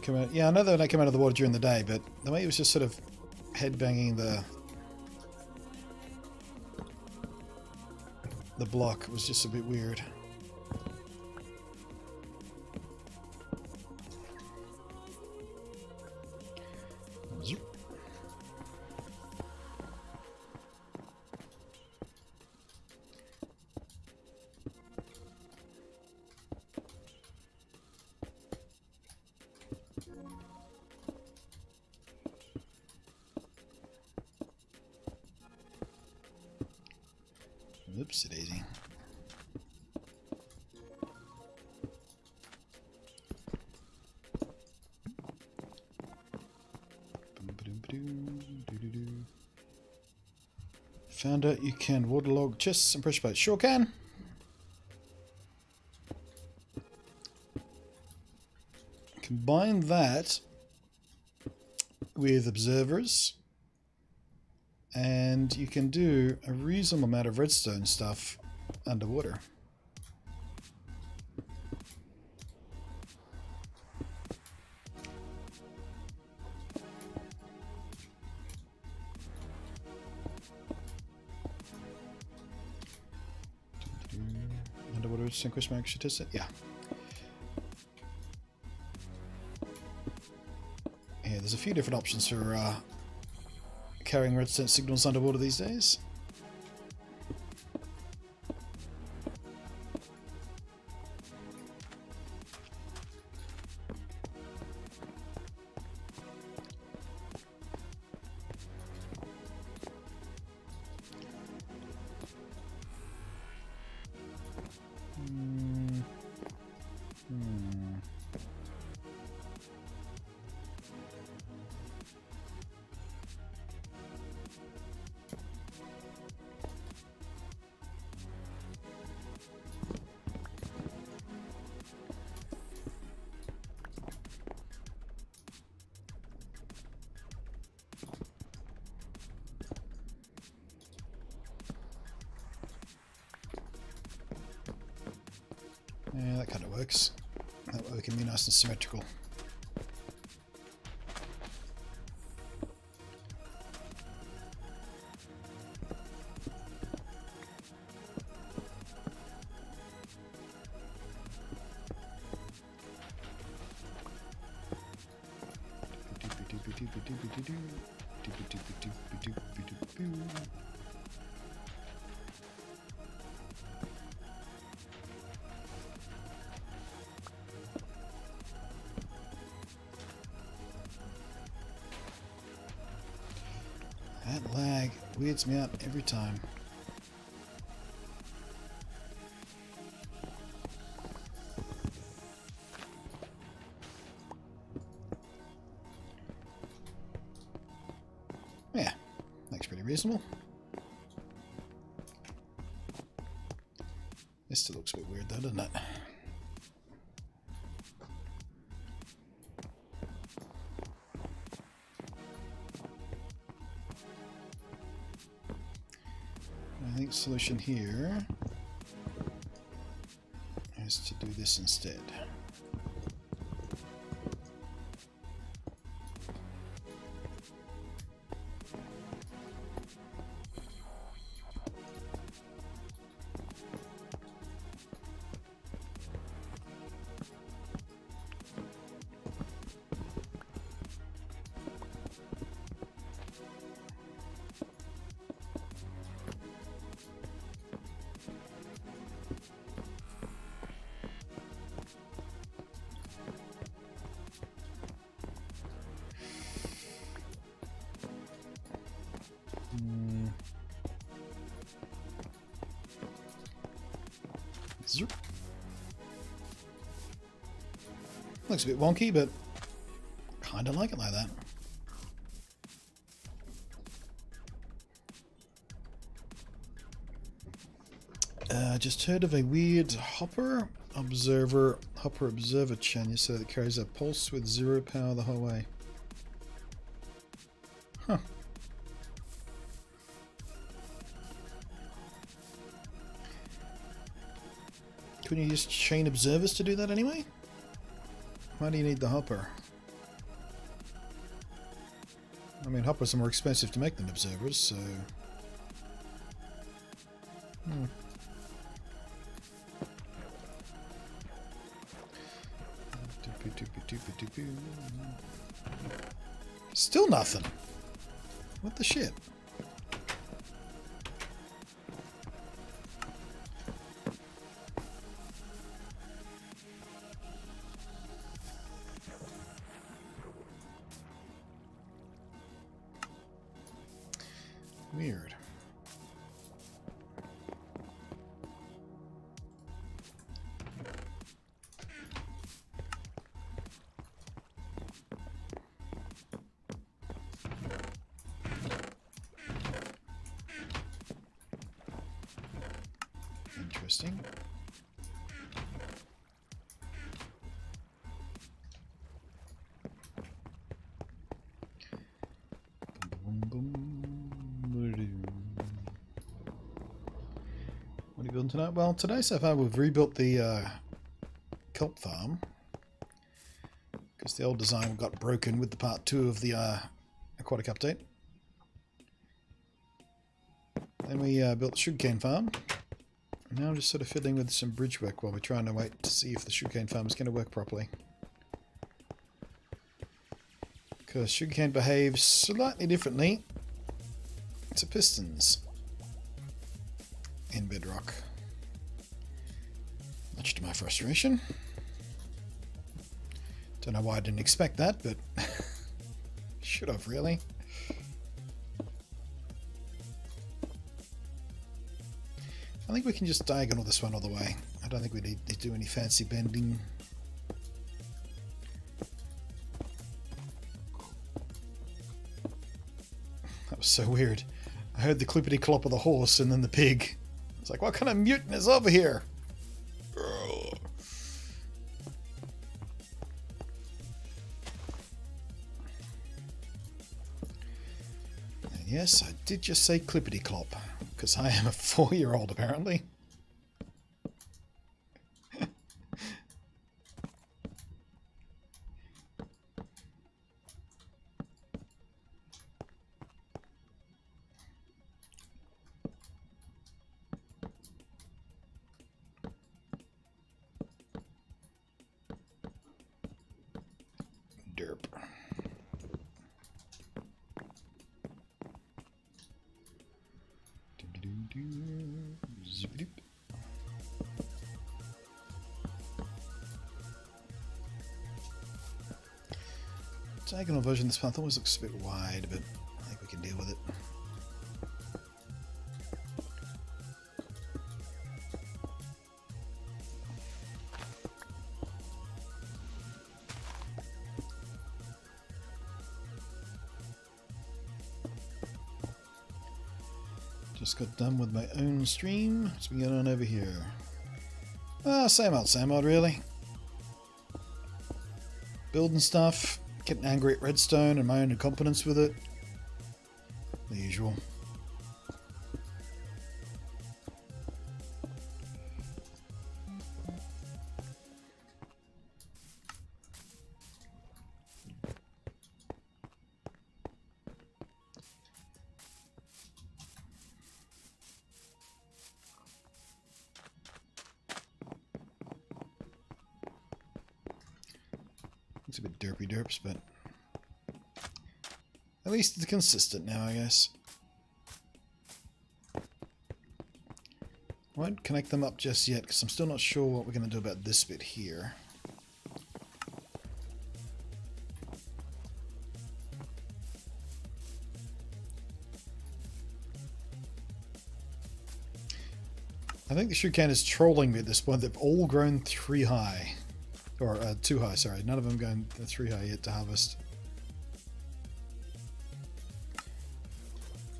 Come out. Yeah, I know they don't come out of the water during the day, but the way it was just sort of headbanging the block was just a bit weird. Oopsie daisy. Found out you can waterlog chests and pressure plates. Sure can. Combine that with observers, and you can do a reasonable amount of redstone stuff underwater. Underwater redstone question mark, should test it? Yeah. Yeah, there's a few different options for carrying redstone signals underwater these days. works. That way we can be nice and symmetrical. That lag weirds me out every time. Yeah, looks pretty reasonable. This still looks a bit weird though, doesn't it? I think the solution here is to do this instead. Zoop. Looks a bit wonky, but kind of like it like that. Just heard of a weird hopper observer chain so that carries a pulse with 0 power the whole way. Huh. Couldn't you just chain observers to do that anyway? Why do you need the hopper? I mean, hoppers are more expensive to make than observers, so... Still nothing. What the shit? Weird. Interesting. What are you building tonight? Well, today so far we've rebuilt the kelp farm because the old design got broken with the part 2 of the aquatic update. Then we built the sugarcane farm. And now I'm just sort of fiddling with some bridge work while we're trying to wait to see if the sugarcane farm is going to work properly. Because sugarcane behaves slightly differently to pistons in Bedrock. Much to my frustration. Don't know why I didn't expect that, but should have really. I think we can just diagonal this one all the way. I don't think we need to do any fancy bending. That was so weird. I heard the clippity clop of the horse and then the pig. It's like, what kind of mutant is over here? And yes, I did just say clippity clop, because I am a 4-year-old apparently. derp. Zip-a-doop. Diagonal version of this path always looks a bit wide, but I think we can deal with it. Just got done with my own stream. What's been going on over here? Same old, really. Building stuff, getting angry at redstone and my own incompetence with it. The usual. It's a bit derpy derps, but at least it's consistent now, I guess. Won't connect them up just yet because I'm still not sure what we're going to do about this bit here. I think the sugarcane is trolling me at this point. They've all grown 3 high. Or 2 high, sorry. None of them going 3 high yet to harvest.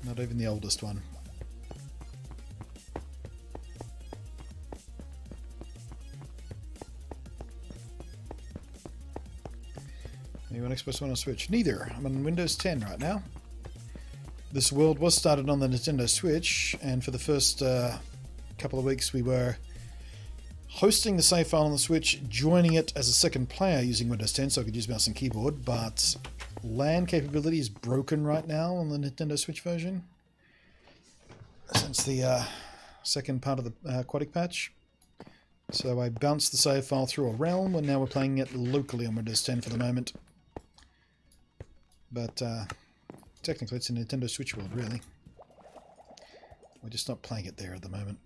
Not even the oldest one. Anyone Xbox One or Switch? Neither. I'm on Windows 10 right now. This world was started on the Nintendo Switch, and for the first couple of weeks we were hosting the save file on the Switch, joining it as a second player using Windows 10 so I could use mouse and keyboard, but LAN capability is broken right now on the Nintendo Switch version since the second part of the aquatic patch. So I bounced the save file through a realm, and now we're playing it locally on Windows 10 for the moment. But technically it's a Nintendo Switch world, really. We're just not playing it there at the moment.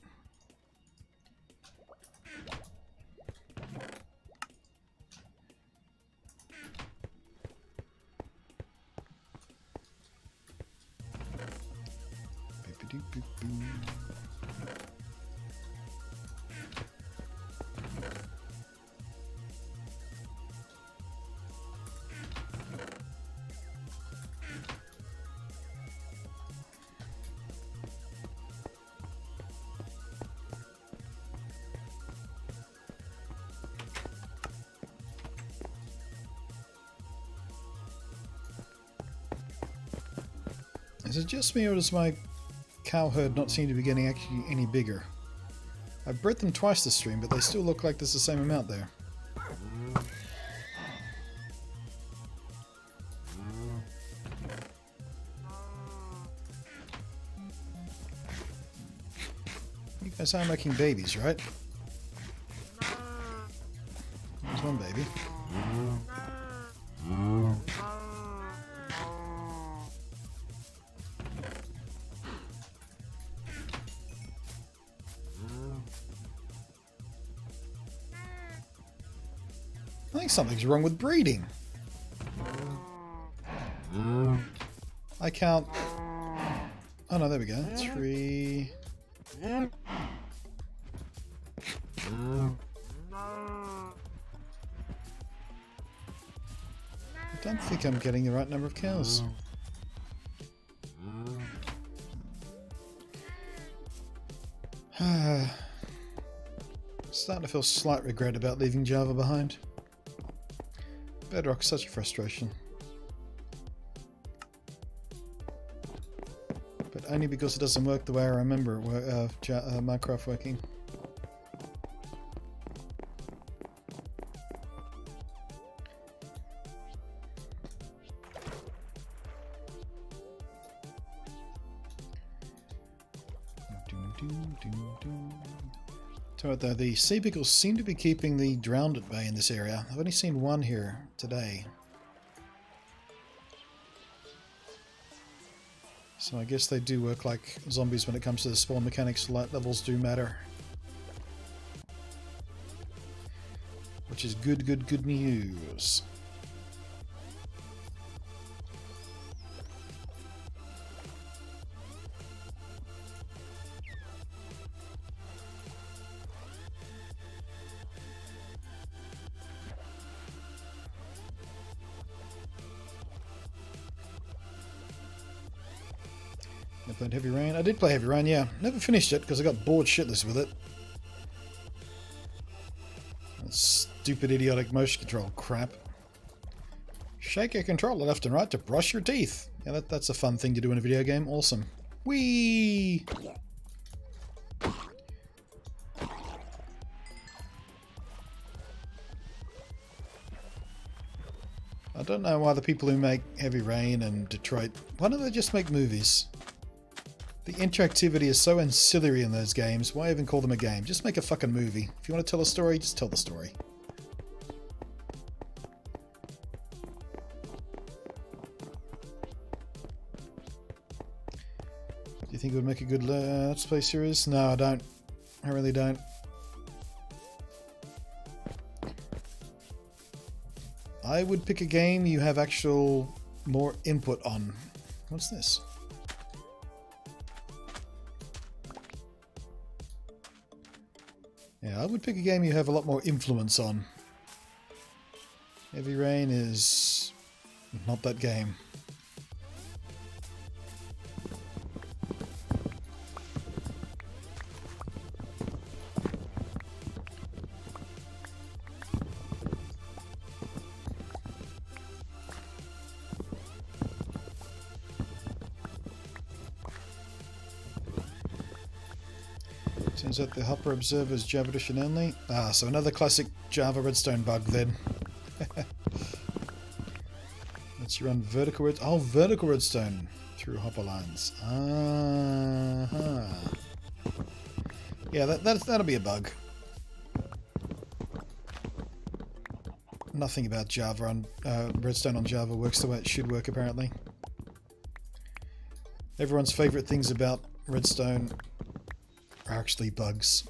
Is it just me, or does my cow herd not seem to be getting actually any bigger? I've bred them twice this stream, but they still look like there's the same amount there. You guys are making babies, right? There's one baby. I think something's wrong with breeding. I count... Oh no, there we go. 3... I don't think I'm getting the right number of cows. Starting to feel slight regret about leaving Java behind. Bedrock's such a frustration. But only because it doesn't work the way I remember Minecraft working. Though the sea beagles seem to be keeping the drowned at bay in this area. I've only seen one here today. So I guess they do work like zombies when it comes to the spawn mechanics. Light levels do matter. Which is good news. I played Heavy Rain. I did play Heavy Rain, yeah. Never finished it because I got bored shitless with it. That stupid idiotic motion control crap. Shake your controller left and right to brush your teeth. Yeah, that's a fun thing to do in a video game. Awesome. Whee! I don't know why the people who make Heavy Rain and Detroit, why don't they just make movies? The interactivity is so ancillary in those games. Why even call them a game? Just make a fucking movie. If you want to tell a story, just tell the story. Do you think it would make a good Let's Play series? No, I don't. I really don't. I would pick a game you have actual more input on. What's this? Yeah, I would pick a game you have a lot more influence on. Heavy Rain is not that game. Turns out the Hopper Observer is Java Edition only. Ah, so another classic Java Redstone bug then. Lets you run vertical redstone. Oh, vertical redstone through hopper lines. Yeah, that'll be a bug. Nothing about Java on redstone on Java works the way it should work apparently. Everyone's favourite things about redstone are actually bugs.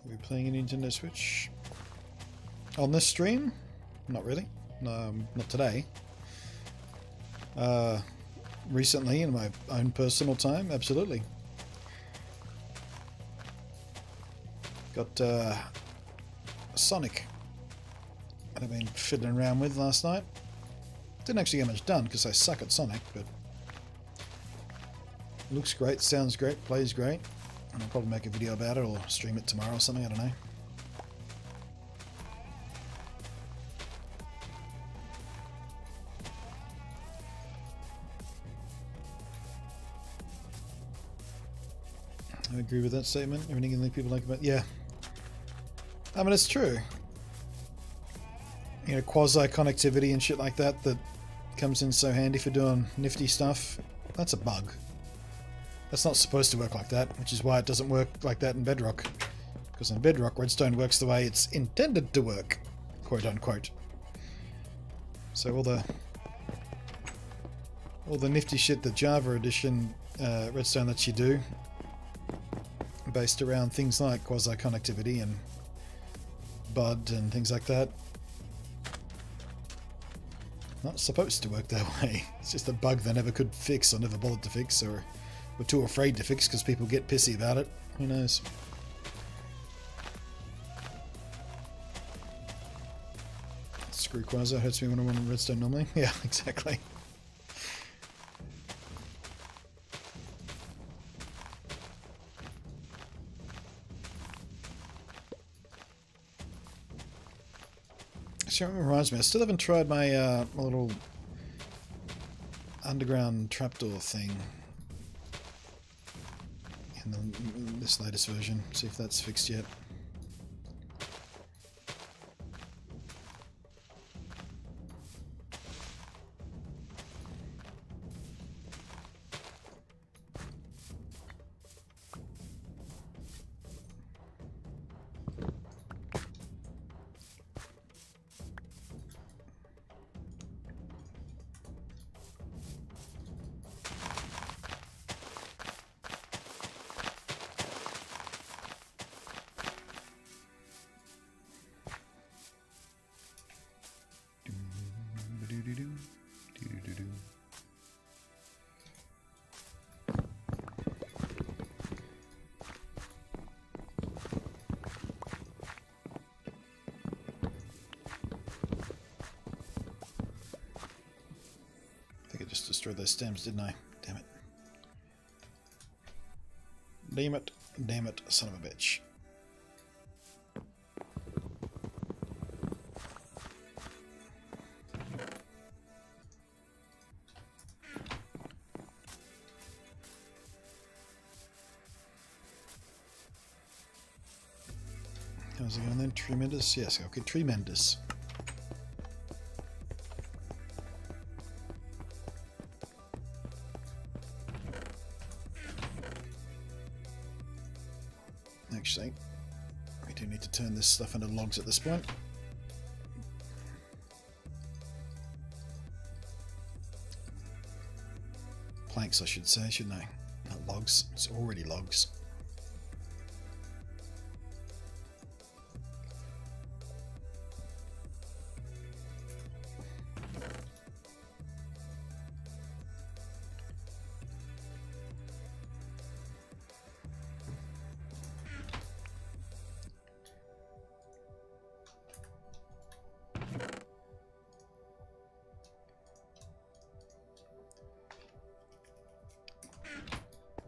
Are we playing a Nintendo Switch? On this stream? Not really. No, not today. Recently, in my own personal time, absolutely. Got Sonic that I've been fiddling around with last night. Didn't actually get much done because I suck at Sonic, but looks great, sounds great, plays great. And I'll probably make a video about it or stream it tomorrow or something, I don't know. I agree with that statement. Everything people like about... Yeah. I mean, it's true. You know, quasi-connectivity and shit like that that comes in so handy for doing nifty stuff. That's a bug. That's not supposed to work like that, which is why it doesn't work like that in Bedrock. Because in Bedrock, redstone works the way it's intended to work, quote unquote. So all the nifty shit that Java Edition redstone lets you do, based around things like quasi-connectivity and BUD and things like that, not supposed to work that way. It's just a bug they never could fix or never bothered to fix, or were too afraid to fix because people get pissy about it. Who knows? Screw Quasar hurts me when I'm on redstone normally. Yeah, exactly. Actually, it reminds me, I still haven't tried my, my little underground trapdoor thing in this latest version. See if that's fixed yet. Just destroyed those stems, didn't I? Damn it. Damn it. Damn it, son of a bitch. How's it going then? Tremendous? Yes, okay, tremendous. Actually, we do need to turn this stuff into logs at this point. Planks, I should say, shouldn't I? Not logs. It's already logs.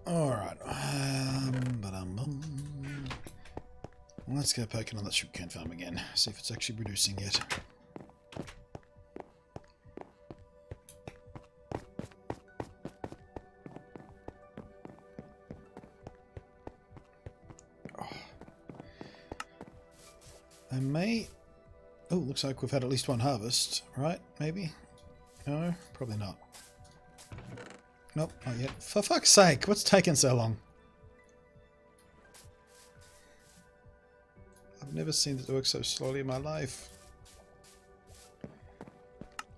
Alright, let's go poking on that sugarcane farm again, see if it's actually producing yet. Oh. I may... Oh, looks like we've had at least one harvest, right? Maybe? No, probably not. Nope, not yet. For fuck's sake, what's taking so long? I've never seen it work so slowly in my life.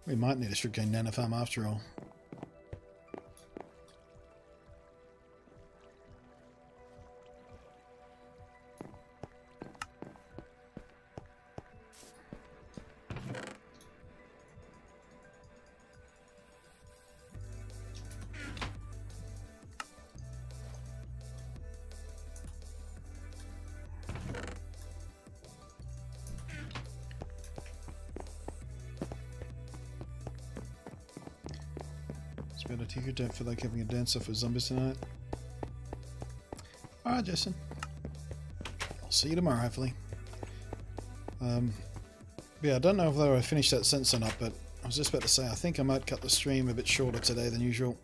We might need a sugarcane nano farm after all. You don't feel like having a dance off with zombies tonight? Alright, Jason. I'll see you tomorrow, hopefully. Yeah, I don't know whether I finished that sentence or not, but I was just about to say I think I might cut the stream a bit shorter today than usual.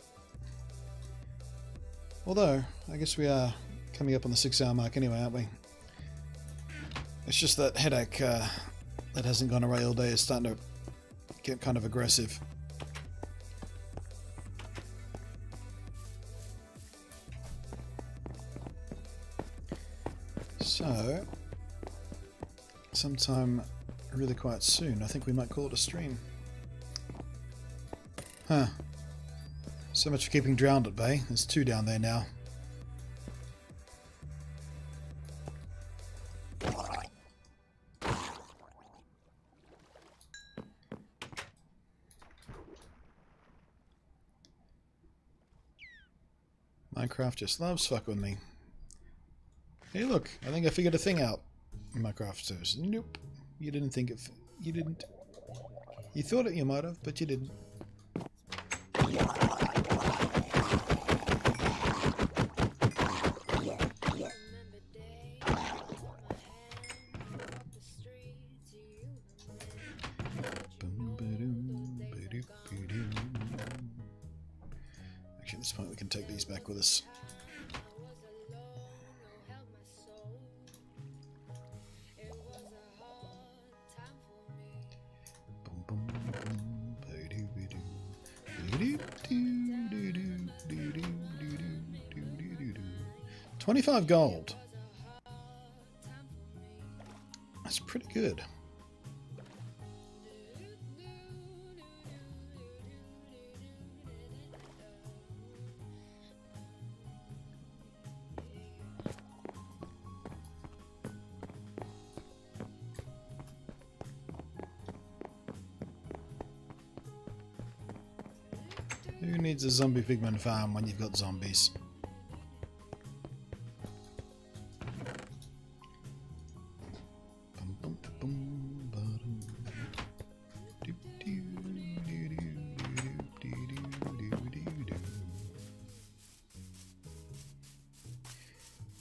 Although, I guess we are coming up on the 6-hour mark anyway, aren't we? It's just that headache that hasn't gone away all day is starting to get kind of aggressive. So, sometime really quite soon, I think we might call it a stream. Huh. So much for keeping drowned at bay. There's 2 down there now. Minecraft just loves fucking with me. Hey look, I think I figured a thing out. Minecraft says, nope, you didn't think it. You didn't. You thought it, you might have, but you didn't. Actually, at this point we can take these back with us. Boom, boom, boom, ba-doo-ba-doo. Ba-doo-doo-doo-doo-doo-doo-doo-doo-doo-doo. 25 gold. That's pretty good. Who needs a zombie pigman farm when you've got zombies?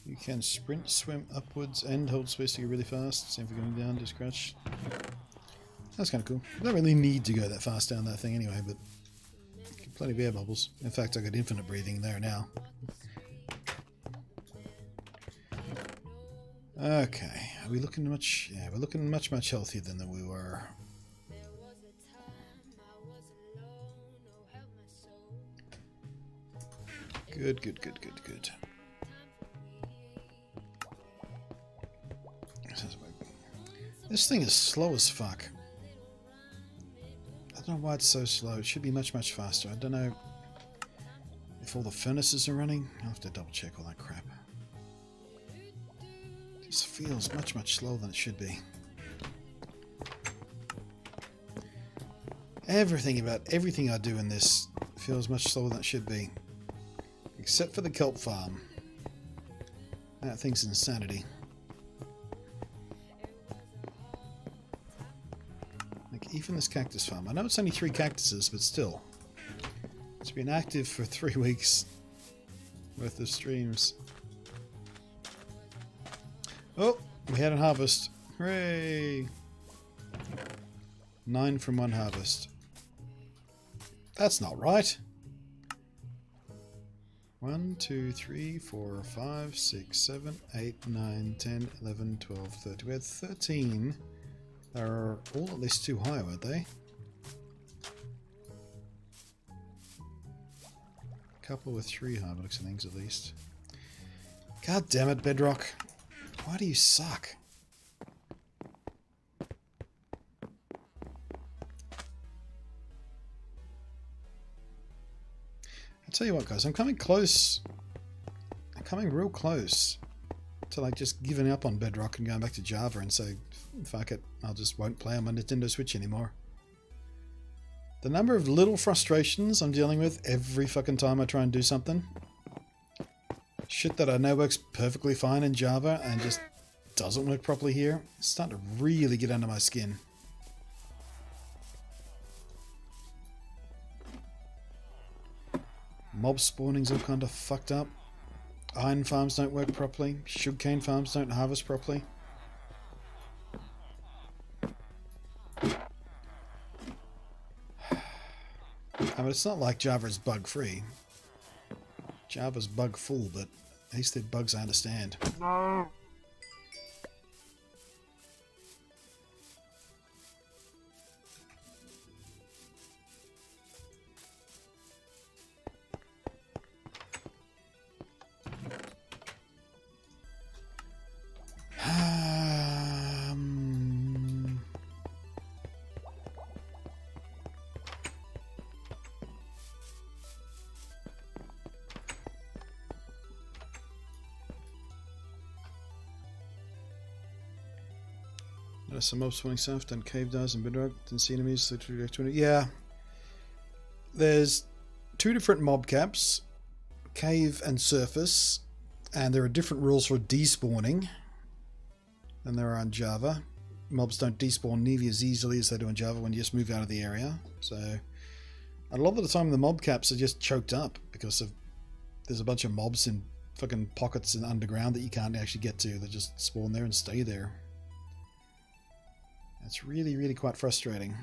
You can sprint, swim upwards, and hold space to go really fast. Same for going down to scratch. That's kind of cool. You don't really need to go that fast down that thing anyway, but plenty of air bubbles. In fact, I got infinite breathing there now. Okay, are we looking much? Yeah, we're looking much healthier than we were. Good, good, good, good, good. This thing is slow as fuck. I don't know why it's so slow. It should be much faster. I don't know if all the furnaces are running. I'll have to double check all that crap. It just feels much slower than it should be. Everything about everything I do in this feels much slower than it should be. Except for the kelp farm. That thing's insanity. Even this cactus farm. I know it's only 3 cactuses, but still. It's been active for 3 weeks worth of streams. Oh, we had a harvest. Hooray! 9 from 1 harvest. That's not right. 1, 2, 3, 4, 5, 6, 7, 8, 9, 10, 11, 12, 13. We had 13. They're all at least too high, weren't they? A couple with 3 high looks and things at least. God damn it, Bedrock. Why do you suck? I'll tell you what, guys, I'm coming close. I'm coming real close to like just giving up on Bedrock and going back to Java and say, fuck it, I'll just won't play on my Nintendo Switch anymore. The number of little frustrations I'm dealing with every fucking time I try and do something. Shit that I know works perfectly fine in Java and just doesn't work properly here. It's starting to really get under my skin. Mob spawning's all kind of fucked up. Iron farms don't work properly. Sugarcane farms don't harvest properly. I mean, it's not like Java's bug-free. Java's bug-full, but at least they're bugs I understand. No. Some mob spawning south, then cave dives and Bedrock, didn't see enemies, literally. Yeah. There's 2 different mob caps, cave and surface, and there are different rules for despawning than there are on Java. Mobs don't despawn nearly as easily as they do in Java when you just move out of the area. So a lot of the time the mob caps are just choked up because of there's a bunch of mobs in fucking pockets in underground that you can't actually get to. They just spawn there and stay there. It's really quite frustrating.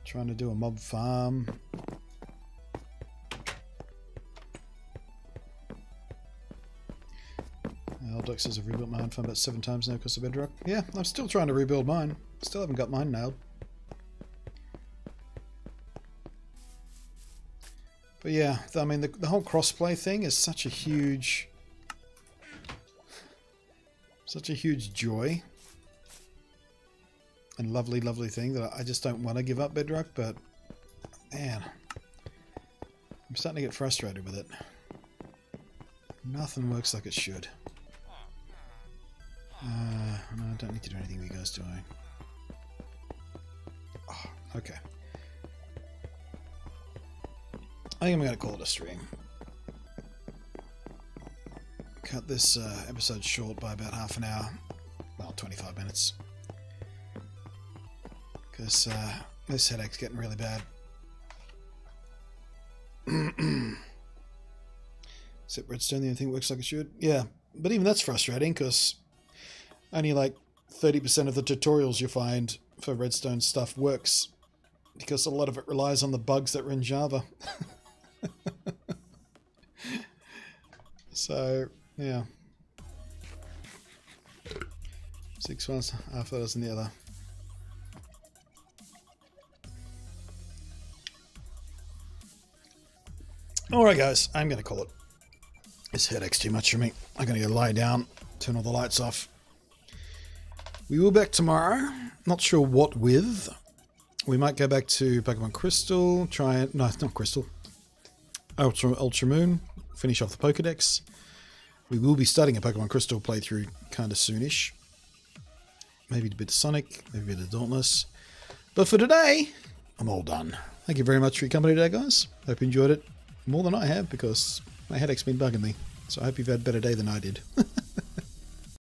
Trying to do a mob farm. Eldex says I've rebuilt mine farm about 7 times now because of Bedrock. Yeah, I'm still trying to rebuild mine. Still haven't got mine nailed. But yeah, I mean, the whole crossplay thing is such a huge joy and lovely, lovely thing that I just don't want to give up Bedrock, but man, I'm starting to get frustrated with it. Nothing works like it should. No, I don't need to do anything with you guys, do I? Oh, okay. I think I'm going to call it a stream. Cut this episode short by about half an hour. Well, 25 minutes. Because this headache's getting really bad. Except Redstone, the only thing that works like it should. Yeah, but even that's frustrating because only like 30% of the tutorials you find for Redstone stuff works because a lot of it relies on the bugs that are in Java. So, yeah. 6 ones, half of those in the other. Alright guys, I'm going to call it. This headache's too much for me. I'm going to go lie down, turn all the lights off. We will be back tomorrow. Not sure what with. We might go back to Pokemon Crystal, try it. No, not Crystal. Ultra Moon, finish off the Pokedex. We will be starting a Pokemon Crystal playthrough kind of soonish. Maybe a bit of Sonic, maybe a bit of Dauntless. But for today, I'm all done. Thank you very much for your company today, guys. Hope you enjoyed it more than I have because my headache's been bugging me. So I hope you've had a better day than I did.